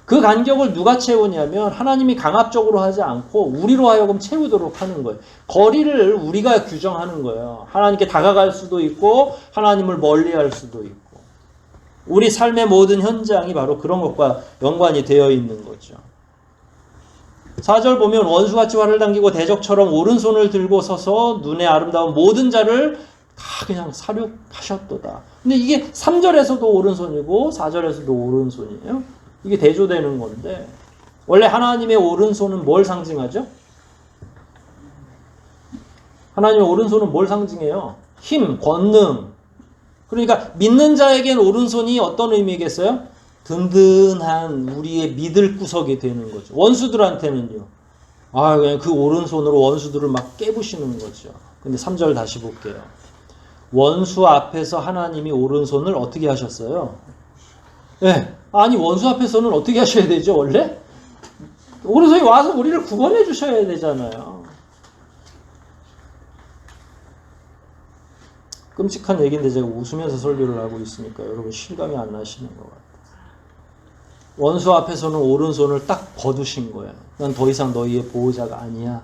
그 간격을 누가 채우냐면 하나님이 강압적으로 하지 않고 우리로 하여금 채우도록 하는 거예요. 거리를 우리가 규정하는 거예요. 하나님께 다가갈 수도 있고 하나님을 멀리할 수도 있고. 우리 삶의 모든 현장이 바로 그런 것과 연관이 되어 있는 거죠. 4절 보면 원수같이 활을 당기고 대적처럼 오른손을 들고 서서 눈에 아름다운 모든 자를 다 그냥 사륙하셨도다. 근데 이게 3절에서도 오른손이고 4절에서도 오른손이에요. 이게 대조되는 건데 원래 하나님의 오른손은 뭘 상징하죠? 하나님의 오른손은 뭘 상징해요? 힘, 권능. 그러니까 믿는 자에겐 오른손이 어떤 의미겠어요? 든든한 우리의 믿을 구석이 되는 거죠. 원수들한테는요. 그냥 그 오른손으로 원수들을 막 깨부시는 거죠. 근데 3절 다시 볼게요. 원수 앞에서 하나님이 오른손을 어떻게 하셨어요? 네. 아니 원수 앞에서는 어떻게 하셔야 되죠 원래? 오른손이 와서 우리를 구원해 주셔야 되잖아요. 끔찍한 얘기인데 제가 웃으면서 설교를 하고 있으니까 여러분 실감이 안 나시는 것 같아요. 원수 앞에서는 오른손을 딱 거두신 거예요. 난 더 이상 너희의 보호자가 아니야.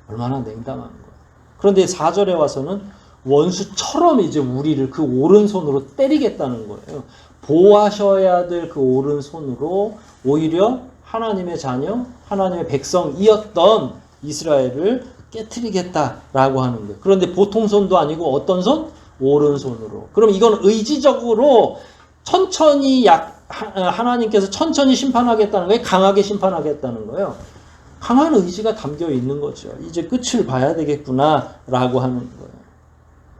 얼마나 냉담한 거예요. 그런데 4절에 와서는 원수처럼 이제 우리를 그 오른손으로 때리겠다는 거예요. 보호하셔야 될 그 오른손으로 오히려 하나님의 자녀, 하나님의 백성이었던 이스라엘을 깨트리겠다라고 하는 거예요. 그런데 보통 손도 아니고 어떤 손? 오른손으로. 그럼 이건 의지적으로 천천히 하나님께서 천천히 심판하겠다는 거예요? 강하게 심판하겠다는 거예요? 강한 의지가 담겨 있는 거죠. 이제 끝을 봐야 되겠구나라고 하는 거예요.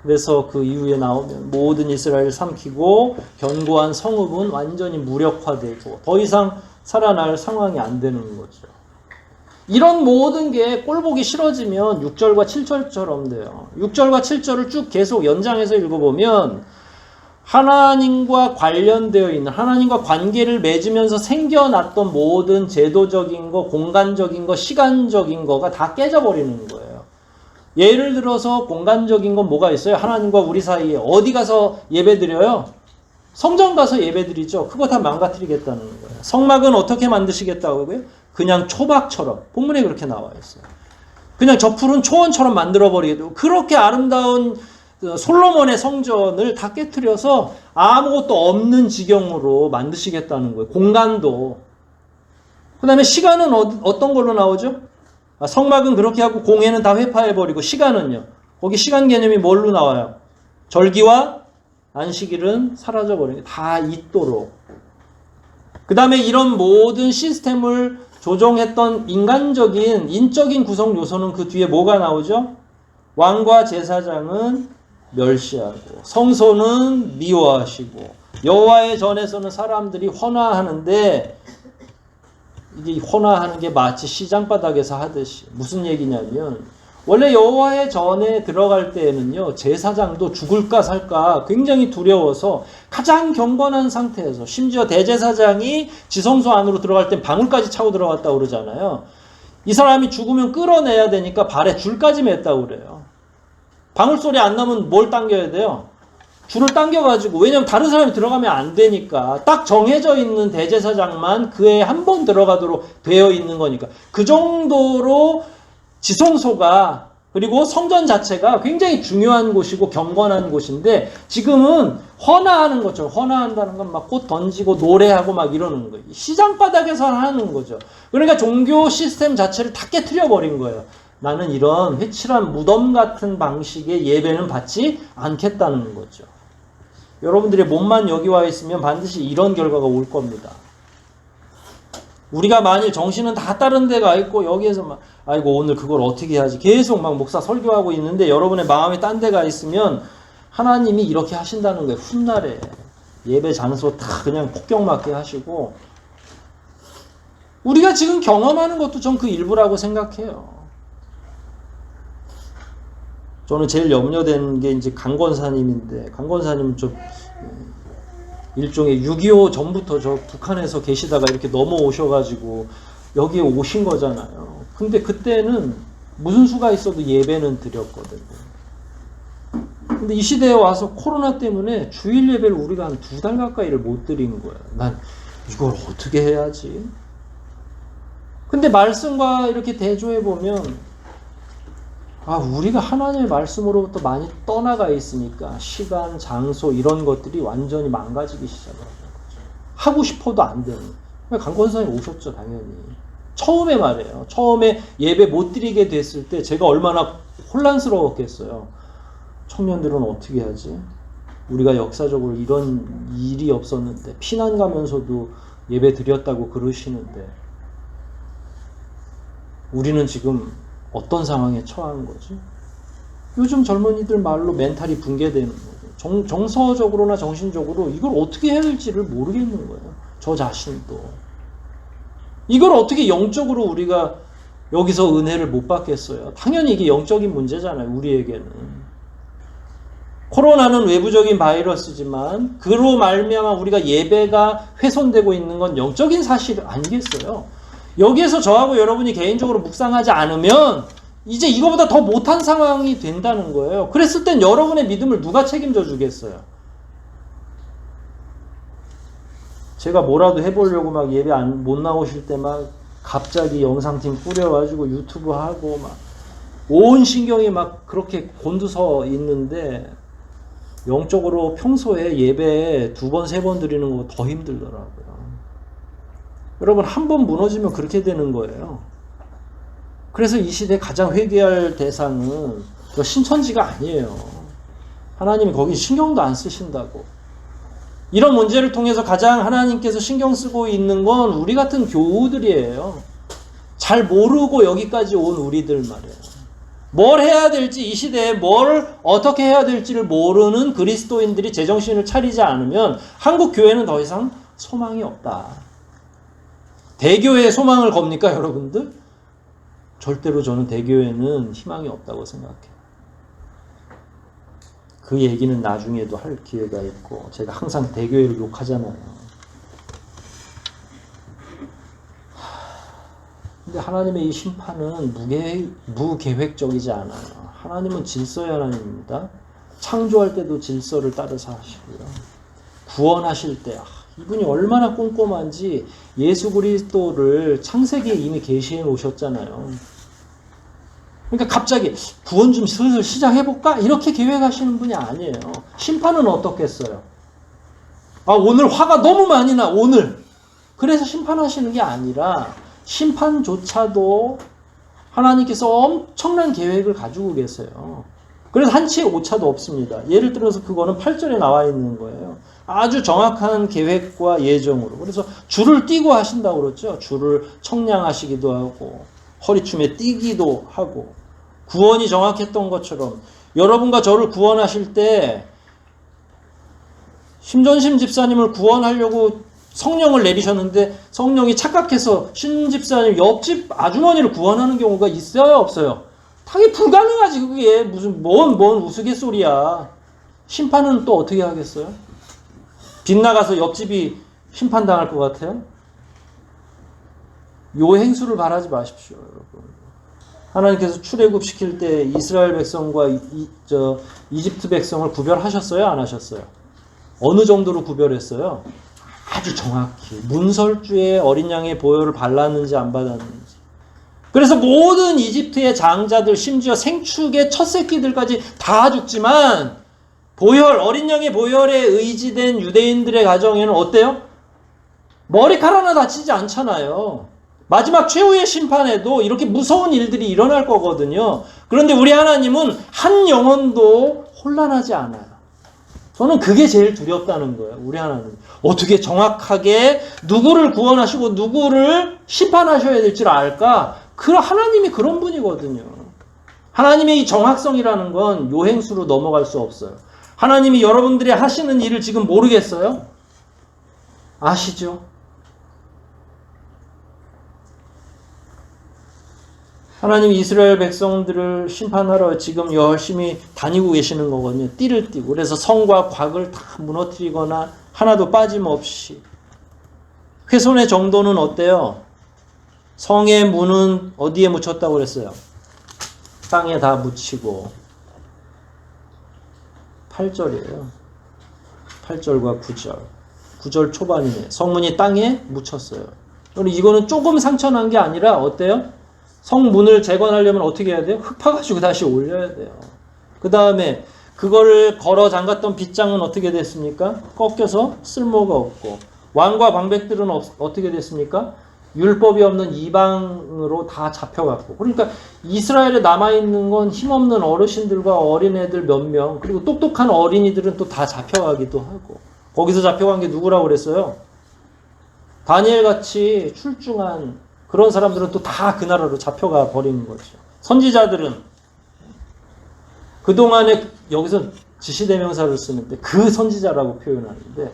그래서 그 이후에 나오면 모든 이스라엘을 삼키고 견고한 성읍은 완전히 무력화되고 더 이상 살아날 상황이 안 되는 거죠. 이런 모든 게 꼴보기 싫어지면 6절과 7절처럼 돼요. 6절과 7절을 쭉 계속 연장해서 읽어보면 하나님과 관련되어 있는, 하나님과 관계를 맺으면서 생겨났던 모든 제도적인 거, 공간적인 거, 시간적인 거가 다 깨져버리는 거예요. 예를 들어서 공간적인 건 뭐가 있어요? 하나님과 우리 사이에 어디 가서 예배드려요? 성전 가서 예배드리죠. 그거 다 망가뜨리겠다는 거예요. 성막은 어떻게 만드시겠다고요? 그냥 초박처럼. 본문에 그렇게 나와 있어요. 그냥 저 푸른 초원처럼 만들어버리겠다고. 그렇게 아름다운 솔로몬의 성전을 다 깨트려서 아무것도 없는 지경으로 만드시겠다는 거예요. 공간도. 그 다음에 시간은 어떤 걸로 나오죠? 성막은 그렇게 하고 공회는 다 회파해버리고 시간은요. 거기 시간 개념이 뭘로 나와요? 절기와 안식일은 사라져버리는 게 다 있도록. 그 다음에 이런 모든 시스템을 조종했던 인간적인 인적인 구성 요소는 그 뒤에 뭐가 나오죠? 왕과 제사장은 멸시하고 성소는 미워하시고 여호와의 전에서는 사람들이 헌화하는데 이게 헌화하는 게 마치 시장바닥에서 하듯이 무슨 얘기냐면 원래 여호와의 전에 들어갈 때에는요 제사장도 죽을까 살까 굉장히 두려워서 가장 경건한 상태에서 심지어 대제사장이 지성소 안으로 들어갈 땐 방울까지 차고 들어갔다고 그러잖아요. 이 사람이 죽으면 끌어내야 되니까 발에 줄까지 맸다고 그래요. 방울 소리 안 나면 뭘 당겨야 돼요? 줄을 당겨가지고, 왜냐면 다른 사람이 들어가면 안 되니까 딱 정해져 있는 대제사장만 그 해에 한 번 들어가도록 되어 있는 거니까 그 정도로 지성소가 그리고 성전 자체가 굉장히 중요한 곳이고 경건한 곳인데 지금은 헌화하는 것처럼 헌화한다는 건 막 꽃 던지고 노래하고 막 이러는 거예요. 시장바닥에서 하는 거죠. 그러니까 종교 시스템 자체를 다 깨트려 버린 거예요. 나는 이런 회칠한 무덤 같은 방식의 예배는 받지 않겠다는 거죠. 여러분들의 몸만 여기 와 있으면 반드시 이런 결과가 올 겁니다. 우리가 만일 정신은 다 다른 데가 있고 여기에서 막 아이고 오늘 그걸 어떻게 해야지 계속 막 목사 설교하고 있는데 여러분의 마음이 딴 데가 있으면 하나님이 이렇게 하신다는 거예요. 훗날에 예배 장소 다 그냥 폭격 맞게 하시고 우리가 지금 경험하는 것도 전 그 일부라고 생각해요. 저는 제일 염려된 게 이제 강권사님인데, 강권사님은 좀 일종의 6.25 전부터 저 북한에서 계시다가 이렇게 넘어오셔가지고 여기에 오신 거잖아요. 근데 그때는 무슨 수가 있어도 예배는 드렸거든요. 근데 이 시대에 와서 코로나 때문에 주일 예배를 우리가 한 2달 가까이를 못 드린 거예요. 난 이걸 어떻게 해야지? 근데 말씀과 이렇게 대조해보면 우리가 하나님의 말씀으로부터 많이 떠나가 있으니까 시간, 장소 이런 것들이 완전히 망가지기 시작을 하는 거죠. 하고 싶어도 안 되는. 강권사님 오셨죠, 당연히. 처음에 말이에요. 처음에 예배 못 드리게 됐을 때 제가 얼마나 혼란스러웠겠어요. 청년들은 어떻게 하지? 우리가 역사적으로 이런 일이 없었는데 피난 가면서도 예배 드렸다고 그러시는데 우리는 지금 어떤 상황에 처한 거지? 요즘 젊은이들 말로 멘탈이 붕괴되는 거예요. 정서적으로나 정신적으로 이걸 어떻게 해야 될지를 모르겠는 거예요. 저 자신도. 이걸 어떻게 영적으로 우리가 여기서 은혜를 못 받겠어요? 당연히 이게 영적인 문제잖아요. 우리에게는. 코로나는 외부적인 바이러스지만 그로 말미암아 우리가 예배가 훼손되고 있는 건 영적인 사실 아니겠어요? 여기에서 저하고 여러분이 개인적으로 묵상하지 않으면 이제 이거보다 더 못한 상황이 된다는 거예요. 그랬을 땐 여러분의 믿음을 누가 책임져 주겠어요? 제가 뭐라도 해보려고 막 예배 못 나오실 때 막 갑자기 영상팀 꾸려가지고 유튜브 하고 막 온 신경이 막 그렇게 곤두서 있는데 영적으로 평소에 예배 2번, 3번 드리는 거 더 힘들더라고요. 여러분 한 번 무너지면 그렇게 되는 거예요. 그래서 이 시대 가장 회개할 대상은 신천지가 아니에요. 하나님이 거기 신경도 안 쓰신다고. 이런 문제를 통해서 가장 하나님께서 신경 쓰고 있는 건 우리 같은 교우들이에요. 잘 모르고 여기까지 온 우리들 말이에요. 뭘 해야 될지 이 시대에 뭘 어떻게 해야 될지를 모르는 그리스도인들이 제정신을 차리지 않으면 한국 교회는 더 이상 소망이 없다. 대교회에 소망을 겁니까 여러분들? 절대로 저는 대교회는 희망이 없다고 생각해요. 그 얘기는 나중에도 할 기회가 있고 제가 항상 대교회를 욕하잖아요. 근데 하나님의 이 심판은 무계획적이지 않아요. 하나님은 질서의 하나님입니다. 창조할 때도 질서를 따라서 하시고요. 구원하실 때 이분이 얼마나 꼼꼼한지 예수 그리스도를 창세기에 이미 계시해 놓으셨잖아요. 그러니까 갑자기 구원 좀 슬슬 시작해볼까? 이렇게 계획하시는 분이 아니에요. 심판은 어떻겠어요? 오늘 화가 너무 많이 나, 오늘. 그래서 심판하시는 게 아니라 심판조차도 하나님께서 엄청난 계획을 가지고 계세요. 그래서 한치의 오차도 없습니다. 예를 들어서 그거는 8절에 나와 있는 거예요. 아주 정확한 계획과 예정으로. 그래서 줄을 띄고 하신다고 그랬죠. 줄을 청량하시기도 하고 허리춤에 띄기도 하고 구원이 정확했던 것처럼 여러분과 저를 구원하실 때 심전심 집사님을 구원하려고 성령을 내리셨는데 성령이 착각해서 신 집사님 옆집 아주머니를 구원하는 경우가 있어요, 없어요? 당연히 불가능하지. 그게 무슨 뭔 우스갯소리야. 심판은 또 어떻게 하겠어요? 빗나가서 옆집이 심판당할 것 같아요? 요 행수를 바라지 마십시오, 여러분. 하나님께서 출애굽 시킬 때 이스라엘 백성과 이집트 백성을 구별하셨어요, 안 하셨어요? 어느 정도로 구별했어요? 아주 정확히 문설주에 어린 양의 보혈을 발랐는지 안 발랐는지. 그래서 모든 이집트의 장자들 심지어 생축의 첫 새끼들까지 다 죽지만 어린 양의 보혈에 의지된 유대인들의 가정에는 어때요? 머리카락 하나 다치지 않잖아요. 마지막 최후의 심판에도 이렇게 무서운 일들이 일어날 거거든요. 그런데 우리 하나님은 한 영혼도 혼란하지 않아요. 저는 그게 제일 두렵다는 거예요. 우리 하나님. 어떻게 정확하게 누구를 구원하시고 누구를 심판하셔야 될지를 알까? 하나님이 그런 분이거든요. 하나님의 이 정확성이라는 건 요행수로 넘어갈 수 없어요. 하나님이 여러분들이 하시는 일을 지금 모르겠어요? 아시죠? 하나님이 이스라엘 백성들을 심판하러 지금 열심히 다니고 계시는 거거든요. 띠를 띠고. 그래서 성과 곽을 다 무너뜨리거나 하나도 빠짐없이. 훼손의 정도는 어때요? 성의 문은 어디에 묻혔다고 그랬어요? 땅에 다 묻히고. 8절이에요. 8절과 9절. 9절 초반이네. 성문이 땅에 묻혔어요. 이거는 조금 상처난 게 아니라 어때요? 성문을 재건하려면 어떻게 해야 돼요? 흙 파가지고 다시 올려야 돼요. 그 다음에 그거를 걸어 잠갔던 빗장은 어떻게 됐습니까? 꺾여서 쓸모가 없고 왕과 방백들은 어떻게 됐습니까? 율법이 없는 이방으로 다 잡혀갔고. 그러니까 이스라엘에 남아있는 건 힘없는 어르신들과 어린애들 몇 명, 그리고 똑똑한 어린이들은 또 다 잡혀가기도 하고. 거기서 잡혀간 게 누구라고 그랬어요? 다니엘같이 출중한 그런 사람들은 또 다 그 나라로 잡혀가 버리는 거죠. 선지자들은 그동안에 여기서 지시대명사를 쓰는데 그 선지자라고 표현하는데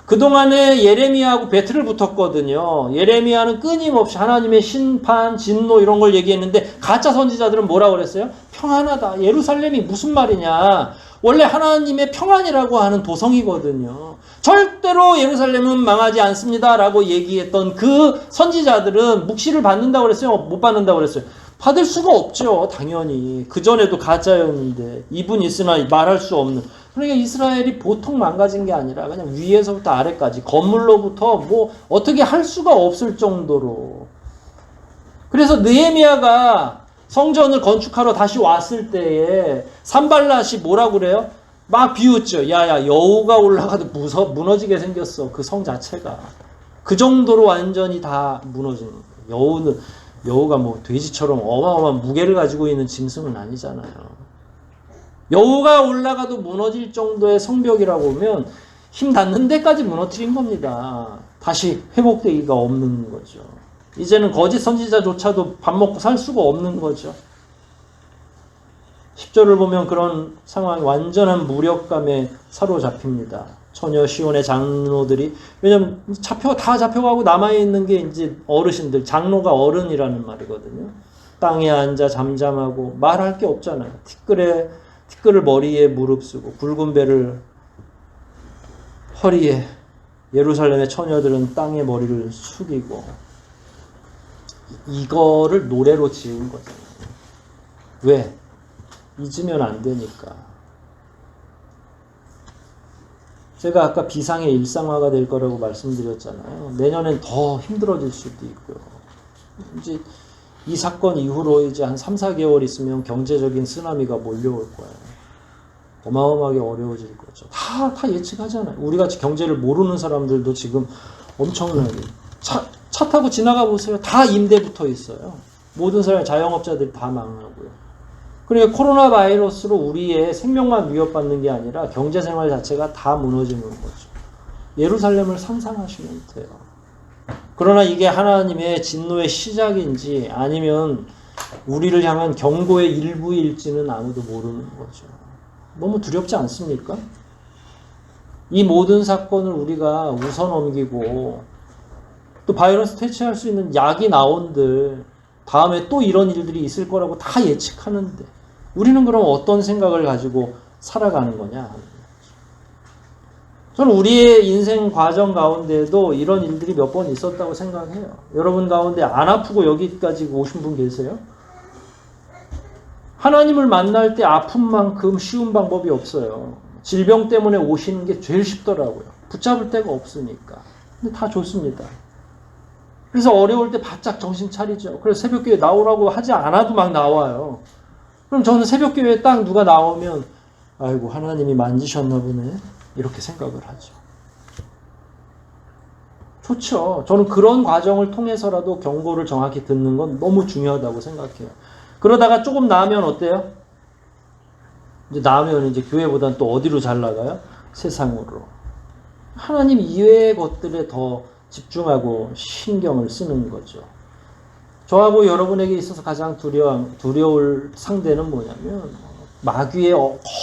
그동안에 예레미야하고 배틀을 붙었거든요. 예레미야는 끊임없이 하나님의 심판, 진노 이런 걸 얘기했는데 가짜 선지자들은 뭐라고 그랬어요? 평안하다. 예루살렘이 무슨 말이냐. 원래 하나님의 평안이라고 하는 도성이거든요. 절대로 예루살렘은 망하지 않습니다. 라고 얘기했던 그 선지자들은 묵시를 받는다고 그랬어요? 못 받는다고 그랬어요? 받을 수가 없죠. 당연히. 그전에도 가짜였는데 이분 있으나 말할 수 없는. 그러니까 이스라엘이 보통 망가진 게 아니라 그냥 위에서부터 아래까지 건물로부터 뭐 어떻게 할 수가 없을 정도로. 그래서 느헤미야가 성전을 건축하러 다시 왔을 때에 산발랏이 뭐라고 그래요? 막 비웃죠. 야야 여우가 올라가도 무너지게 생겼어. 그 성 자체가. 그 정도로 완전히 다 무너지는 거예요. 여우가 뭐 돼지처럼 어마어마한 무게를 가지고 있는 짐승은 아니잖아요. 여우가 올라가도 무너질 정도의 성벽이라고 하면 힘 닿는 데까지 무너뜨린 겁니다. 다시 회복되기가 없는 거죠. 이제는 거짓 선지자조차도 밥 먹고 살 수가 없는 거죠. 10절을 보면 그런 상황이 완전한 무력감에 사로잡힙니다. 처녀 시온의 장로들이, 왜냐면 다 잡혀가고 남아있는 게 이제 어르신들, 장로가 어른이라는 말이거든요. 땅에 앉아 잠잠하고 말할 게 없잖아요. 티끌을 머리에 무릅쓰고 굵은 배를 허리에. 예루살렘의 처녀들은 땅에 머리를 숙이고. 이거를 노래로 지은 거잖아요. 왜? 잊으면 안 되니까. 제가 아까 비상의 일상화가 될 거라고 말씀드렸잖아요. 내년엔 더 힘들어질 수도 있고요. 이제 이 사건 이후로 이제 한 3, 4개월 있으면 경제적인 쓰나미가 몰려올 거예요. 어마어마하게 어려워질 거죠. 다 예측하잖아요. 우리같이 경제를 모르는 사람들도 지금 엄청나게 차 타고 지나가 보세요. 다 임대 붙어 있어요. 모든 사람 자영업자들이 다 망하고요. 그러니까 코로나 바이러스로 우리의 생명만 위협받는 게 아니라 경제생활 자체가 다 무너지는 거죠. 예루살렘을 상상하시면 돼요. 그러나 이게 하나님의 진노의 시작인지 아니면 우리를 향한 경고의 일부일지는 아무도 모르는 거죠. 너무 두렵지 않습니까? 이 모든 사건을 우리가 웃어넘기고 또 바이러스 퇴치할 수 있는 약이 나온들 다음에 또 이런 일들이 있을 거라고 다 예측하는데 우리는 그럼 어떤 생각을 가지고 살아가는 거냐? 저는 우리의 인생 과정 가운데에도 이런 일들이 몇 번 있었다고 생각해요. 여러분 가운데 안 아프고 여기까지 오신 분 계세요? 하나님을 만날 때 아픔만큼 쉬운 방법이 없어요. 질병 때문에 오시는 게 제일 쉽더라고요. 붙잡을 데가 없으니까. 근데 다 좋습니다. 그래서 어려울 때 바짝 정신 차리죠. 그래서 새벽교회 나오라고 하지 않아도 막 나와요. 그럼 저는 새벽교회에 딱 누가 나오면 아이고 하나님이 만지셨나 보네 이렇게 생각을 하죠. 좋죠. 저는 그런 과정을 통해서라도 경고를 정확히 듣는 건 너무 중요하다고 생각해요. 그러다가 조금 나으면 어때요? 이제 나으면 이제 교회보다는 또 어디로 잘 나가요? 세상으로. 하나님 이외의 것들에 더 집중하고 신경을 쓰는 거죠. 저하고 여러분에게 있어서 가장 두려울 상대는 뭐냐면 마귀의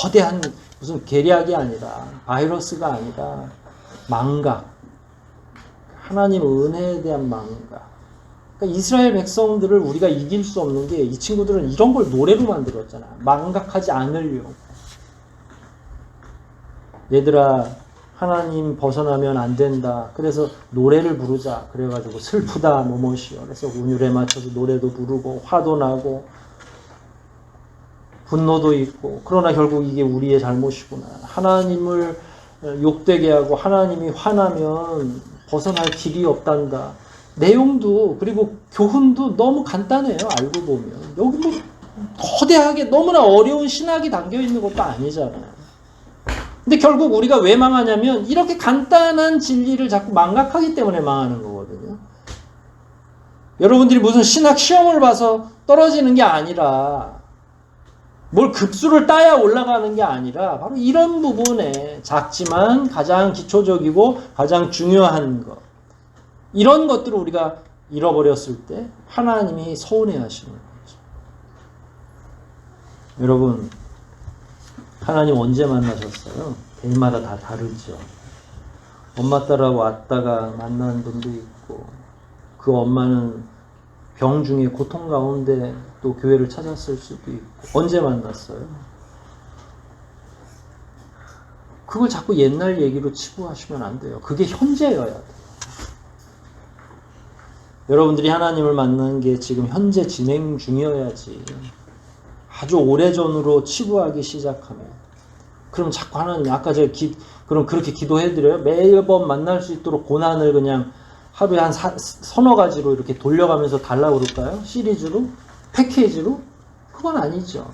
거대한 무슨 계략이 아니라 바이러스가 아니라 망각. 하나님 은혜에 대한 망각. 그러니까 이스라엘 백성들을 우리가 이길 수 없는 게 이 친구들은 이런 걸 노래로 만들었잖아. 망각하지 않으려고. 얘들아 하나님 벗어나면 안 된다. 그래서 노래를 부르자. 그래가지고 슬프다 뭐뭐시여. 그래서 운율에 맞춰서 노래도 부르고 화도 나고 분노도 있고 그러나 결국 이게 우리의 잘못이구나. 하나님을 욕되게 하고 하나님이 화나면 벗어날 길이 없단다. 내용도 그리고 교훈도 너무 간단해요. 알고 보면. 여기 뭐 거대하게 너무나 어려운 신학이 담겨 있는 것도 아니잖아요. 근데 결국 우리가 왜 망하냐면 이렇게 간단한 진리를 자꾸 망각하기 때문에 망하는 거거든요. 여러분들이 무슨 신학 시험을 봐서 떨어지는 게 아니라 뭘 급수를 따야 올라가는 게 아니라 바로 이런 부분에 작지만 가장 기초적이고 가장 중요한 것 이런 것들을 우리가 잃어버렸을 때 하나님이 서운해하시는 거죠. 여러분 하나님 언제 만나셨어요? 개인마다 다 다르죠. 엄마 딸하고 왔다가 만난 분도 있고 그 엄마는 병 중에 고통 가운데 또 교회를 찾았을 수도 있고 언제 만났어요? 그걸 자꾸 옛날 얘기로 치부하시면 안 돼요. 그게 현재여야 돼요. 여러분들이 하나님을 만난 게 지금 현재 진행 중이어야지 아주 오래전으로 치부하기 시작하면 그럼 자꾸 하나님 아까 제가 그럼 그렇게 기도해드려요? 매번 만날 수 있도록 고난을 그냥 하루에 한 서너 가지로 이렇게 돌려가면서 달라고 그럴까요? 시리즈로? 패키지로? 그건 아니죠.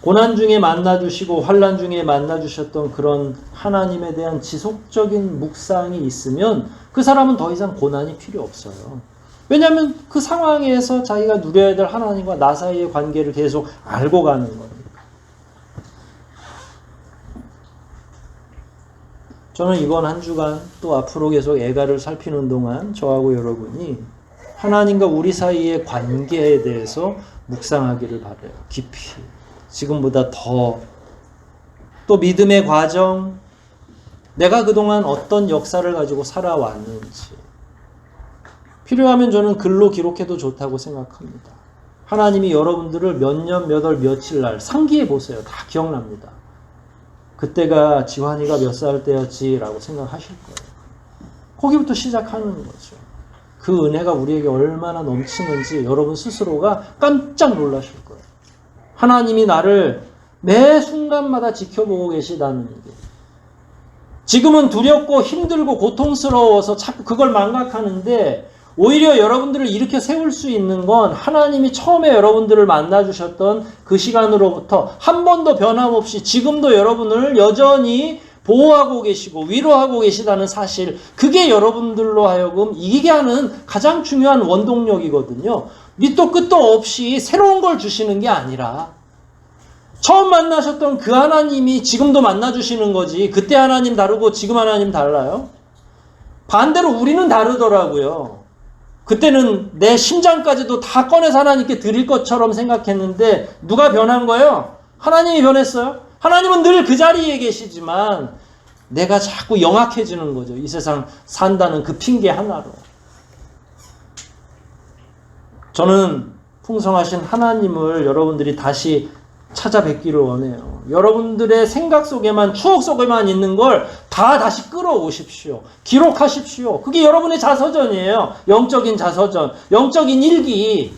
고난 중에 만나주시고 환난 중에 만나주셨던 그런 하나님에 대한 지속적인 묵상이 있으면 그 사람은 더 이상 고난이 필요 없어요. 왜냐하면 그 상황에서 자기가 누려야 될 하나님과 나 사이의 관계를 계속 알고 가는 거니까. 저는 이번 한 주간 또 앞으로 계속 애가를 살피는 동안 저하고 여러분이 하나님과 우리 사이의 관계에 대해서 묵상하기를 바라요. 깊이. 지금보다 더. 또 믿음의 과정, 내가 그동안 어떤 역사를 가지고 살아왔는지. 필요하면 저는 글로 기록해도 좋다고 생각합니다. 하나님이 여러분들을 몇 년, 몇 월, 며칠 날 상기해 보세요. 다 기억납니다. 그때가 지환이가 몇 살 때였지 라고 생각하실 거예요. 거기부터 시작하는 거죠. 그 은혜가 우리에게 얼마나 넘치는지 여러분 스스로가 깜짝 놀라실 거예요. 하나님이 나를 매 순간마다 지켜보고 계시다는 게. 지금은 두렵고 힘들고 고통스러워서 자꾸 그걸 망각하는데 오히려 여러분들을 일으켜 세울 수 있는 건 하나님이 처음에 여러분들을 만나주셨던 그 시간으로부터 한 번도 변함없이 지금도 여러분을 여전히 보호하고 계시고 위로하고 계시다는 사실, 그게 여러분들로 하여금 이기게 하는 가장 중요한 원동력이거든요. 밑도 끝도 없이 새로운 걸 주시는 게 아니라 처음 만나셨던 그 하나님이 지금도 만나주시는 거지, 그때 하나님 다르고 지금 하나님 달라요? 반대로 우리는 다르더라고요. 그때는 내 심장까지도 다 꺼내서 하나님께 드릴 것처럼 생각했는데 누가 변한 거예요? 하나님이 변했어요. 하나님은 늘 그 자리에 계시지만 내가 자꾸 영악해지는 거죠. 이 세상 산다는 그 핑계 하나로. 저는 풍성하신 하나님을 여러분들이 다시 찾아뵙기를 원해요. 여러분들의 생각 속에만, 추억 속에만 있는 걸 다 다시 끌어오십시오. 기록하십시오. 그게 여러분의 자서전이에요. 영적인 자서전, 영적인 일기.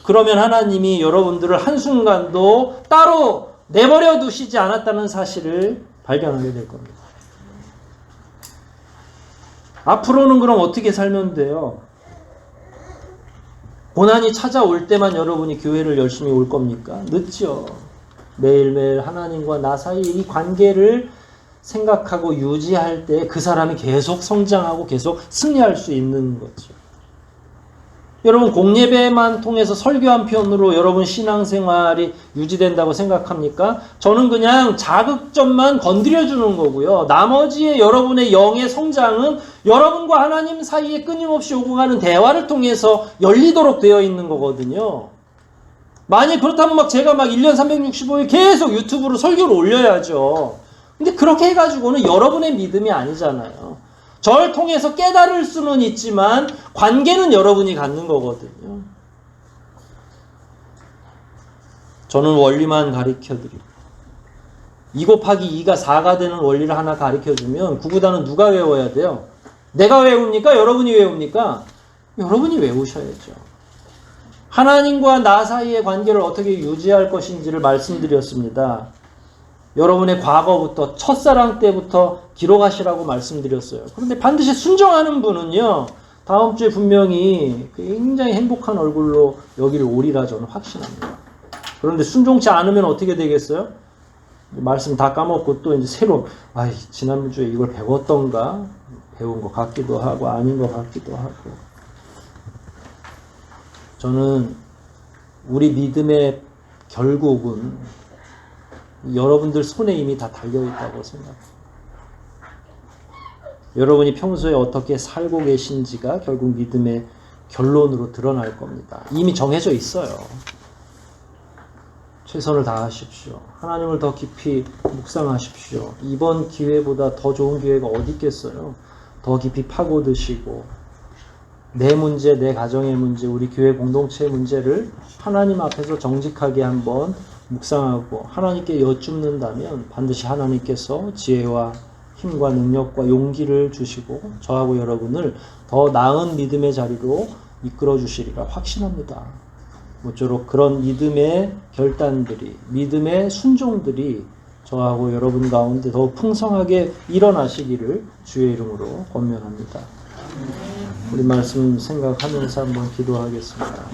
그러면 하나님이 여러분들을 한순간도 따로 내버려 두시지 않았다는 사실을 발견하게 될 겁니다. 앞으로는 그럼 어떻게 살면 돼요? 고난이 찾아올 때만 여러분이 교회를 열심히 올 겁니까? 늦죠. 매일매일 하나님과 나 사이의 이 관계를 생각하고 유지할 때 그 사람이 계속 성장하고 계속 승리할 수 있는 거죠. 여러분, 공예배만 통해서 설교 한 편으로 여러분 신앙생활이 유지된다고 생각합니까? 저는 그냥 자극점만 건드려주는 거고요. 나머지의 여러분의 영의 성장은 여러분과 하나님 사이에 끊임없이 오고 가는 대화를 통해서 열리도록 되어 있는 거거든요. 만약 그렇다면 제가 1년 365일 계속 유튜브로 설교를 올려야죠. 근데 그렇게 해가지고는 여러분의 믿음이 아니잖아요. 저를 통해서 깨달을 수는 있지만 관계는 여러분이 갖는 거거든요. 저는 원리만 가르쳐드리고 2 곱하기 2가 4가 되는 원리를 하나 가르쳐주면 구구단은 누가 외워야 돼요? 내가 외웁니까? 여러분이 외웁니까? 여러분이 외우셔야죠. 하나님과 나 사이의 관계를 어떻게 유지할 것인지를 말씀드렸습니다. 여러분의 과거부터, 첫사랑 때부터 기록하시라고 말씀드렸어요. 그런데 반드시 순종하는 분은요, 다음 주에 분명히 굉장히 행복한 얼굴로 여기를 오리라 저는 확신합니다. 그런데 순종치 않으면 어떻게 되겠어요? 말씀 다 까먹고 또 이제 새로, 지난주에 이걸 배웠던가? 배운 것 같기도 하고, 아닌 것 같기도 하고. 저는 우리 믿음의 결국은 여러분들 손에 이미 다 달려있다고 생각합니다. 여러분이 평소에 어떻게 살고 계신지가 결국 믿음의 결론으로 드러날 겁니다. 이미 정해져 있어요. 최선을 다하십시오. 하나님을 더 깊이 묵상하십시오. 이번 기회보다 더 좋은 기회가 어디 있겠어요? 더 깊이 파고드시고 내 문제, 내 가정의 문제, 우리 교회 공동체의 문제를 하나님 앞에서 정직하게 한번 묵상하고 하나님께 여쭙는다면 반드시 하나님께서 지혜와 힘과 능력과 용기를 주시고 저하고 여러분을 더 나은 믿음의 자리로 이끌어 주시리라 확신합니다. 모쪼록 그런 믿음의 결단들이, 믿음의 순종들이 저하고 여러분 가운데 더 풍성하게 일어나시기를 주의 이름으로 권면합니다. 우리 말씀 생각하면서 한번 기도하겠습니다.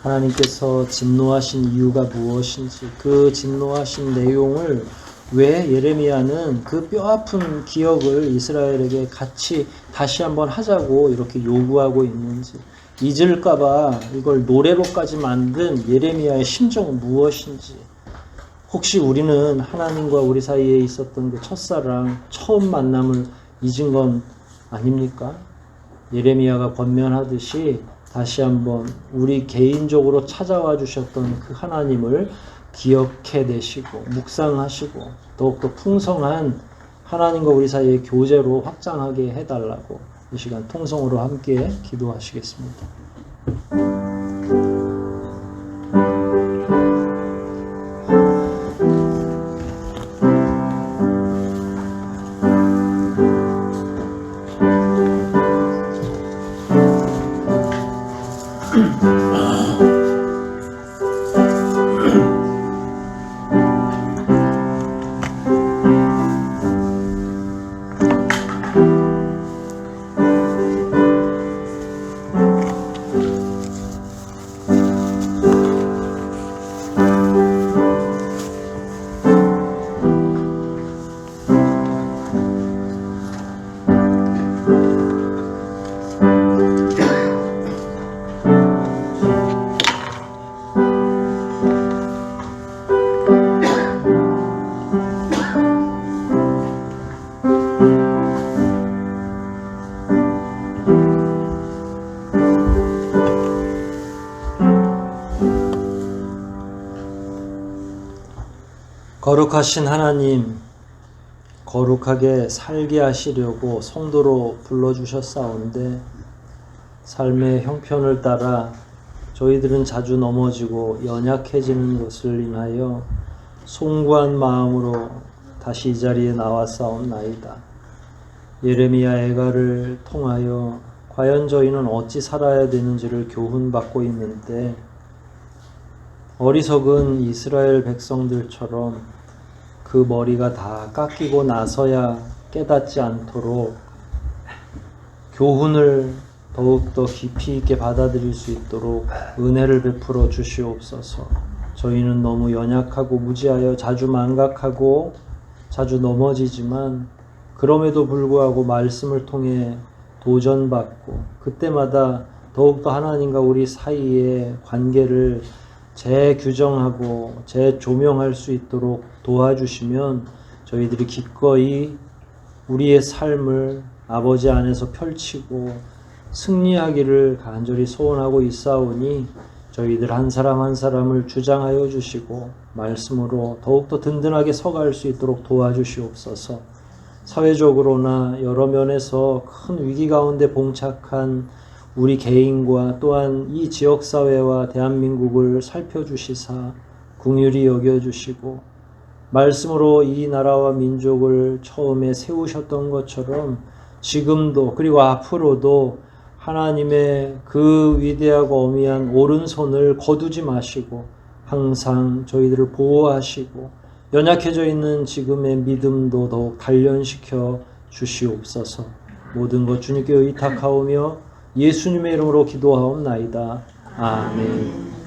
하나님께서 진노하신 이유가 무엇인지, 그 진노하신 내용을 왜 예레미야는 그 뼈아픈 기억을 이스라엘에게 같이 다시 한번 하자고 이렇게 요구하고 있는지, 잊을까봐 이걸 노래로까지 만든 예레미야의 심정은 무엇인지, 혹시 우리는 하나님과 우리 사이에 있었던 그 첫사랑, 처음 만남을 잊은 건 아닙니까? 예레미야가 권면하듯이 다시 한번 우리 개인적으로 찾아와 주셨던 그 하나님을 기억해 내시고 묵상하시고 더욱더 풍성한 하나님과 우리 사이의 교제로 확장하게 해달라고 이 시간 통성으로 함께 기도하시겠습니다. 거룩하신 하나님, 거룩하게 살게 하시려고 성도로 불러주셨사온데 삶의 형편을 따라 저희들은 자주 넘어지고 연약해지는 것을 인하여 송구한 마음으로 다시 이 자리에 나왔사옵나이다. 예레미야 애가를 통하여 과연 저희는 어찌 살아야 되는지를 교훈받고 있는데 어리석은 이스라엘 백성들처럼 그 머리가 다 깎이고 나서야 깨닫지 않도록 교훈을 더욱더 깊이 있게 받아들일 수 있도록 은혜를 베풀어 주시옵소서. 저희는 너무 연약하고 무지하여 자주 망각하고 자주 넘어지지만 그럼에도 불구하고 말씀을 통해 도전받고 그때마다 더욱더 하나님과 우리 사이의 관계를 재규정하고 재조명할 수 있도록 도와주시면 저희들이 기꺼이 우리의 삶을 아버지 안에서 펼치고 승리하기를 간절히 소원하고 있사오니 저희들 한 사람 한 사람을 주장하여 주시고 말씀으로 더욱더 든든하게 서갈 수 있도록 도와주시옵소서. 사회적으로나 여러 면에서 큰 위기 가운데 봉착한 우리 개인과 또한 이 지역사회와 대한민국을 살펴주시사 긍휼히 여겨주시고 말씀으로 이 나라와 민족을 처음에 세우셨던 것처럼 지금도 그리고 앞으로도 하나님의 그 위대하고 어미한 오른손을 거두지 마시고 항상 저희들을 보호하시고 연약해져 있는 지금의 믿음도 더욱 단련시켜 주시옵소서. 모든 것 주님께 의탁하오며 예수님의 이름으로 기도하옵나이다. 아멘.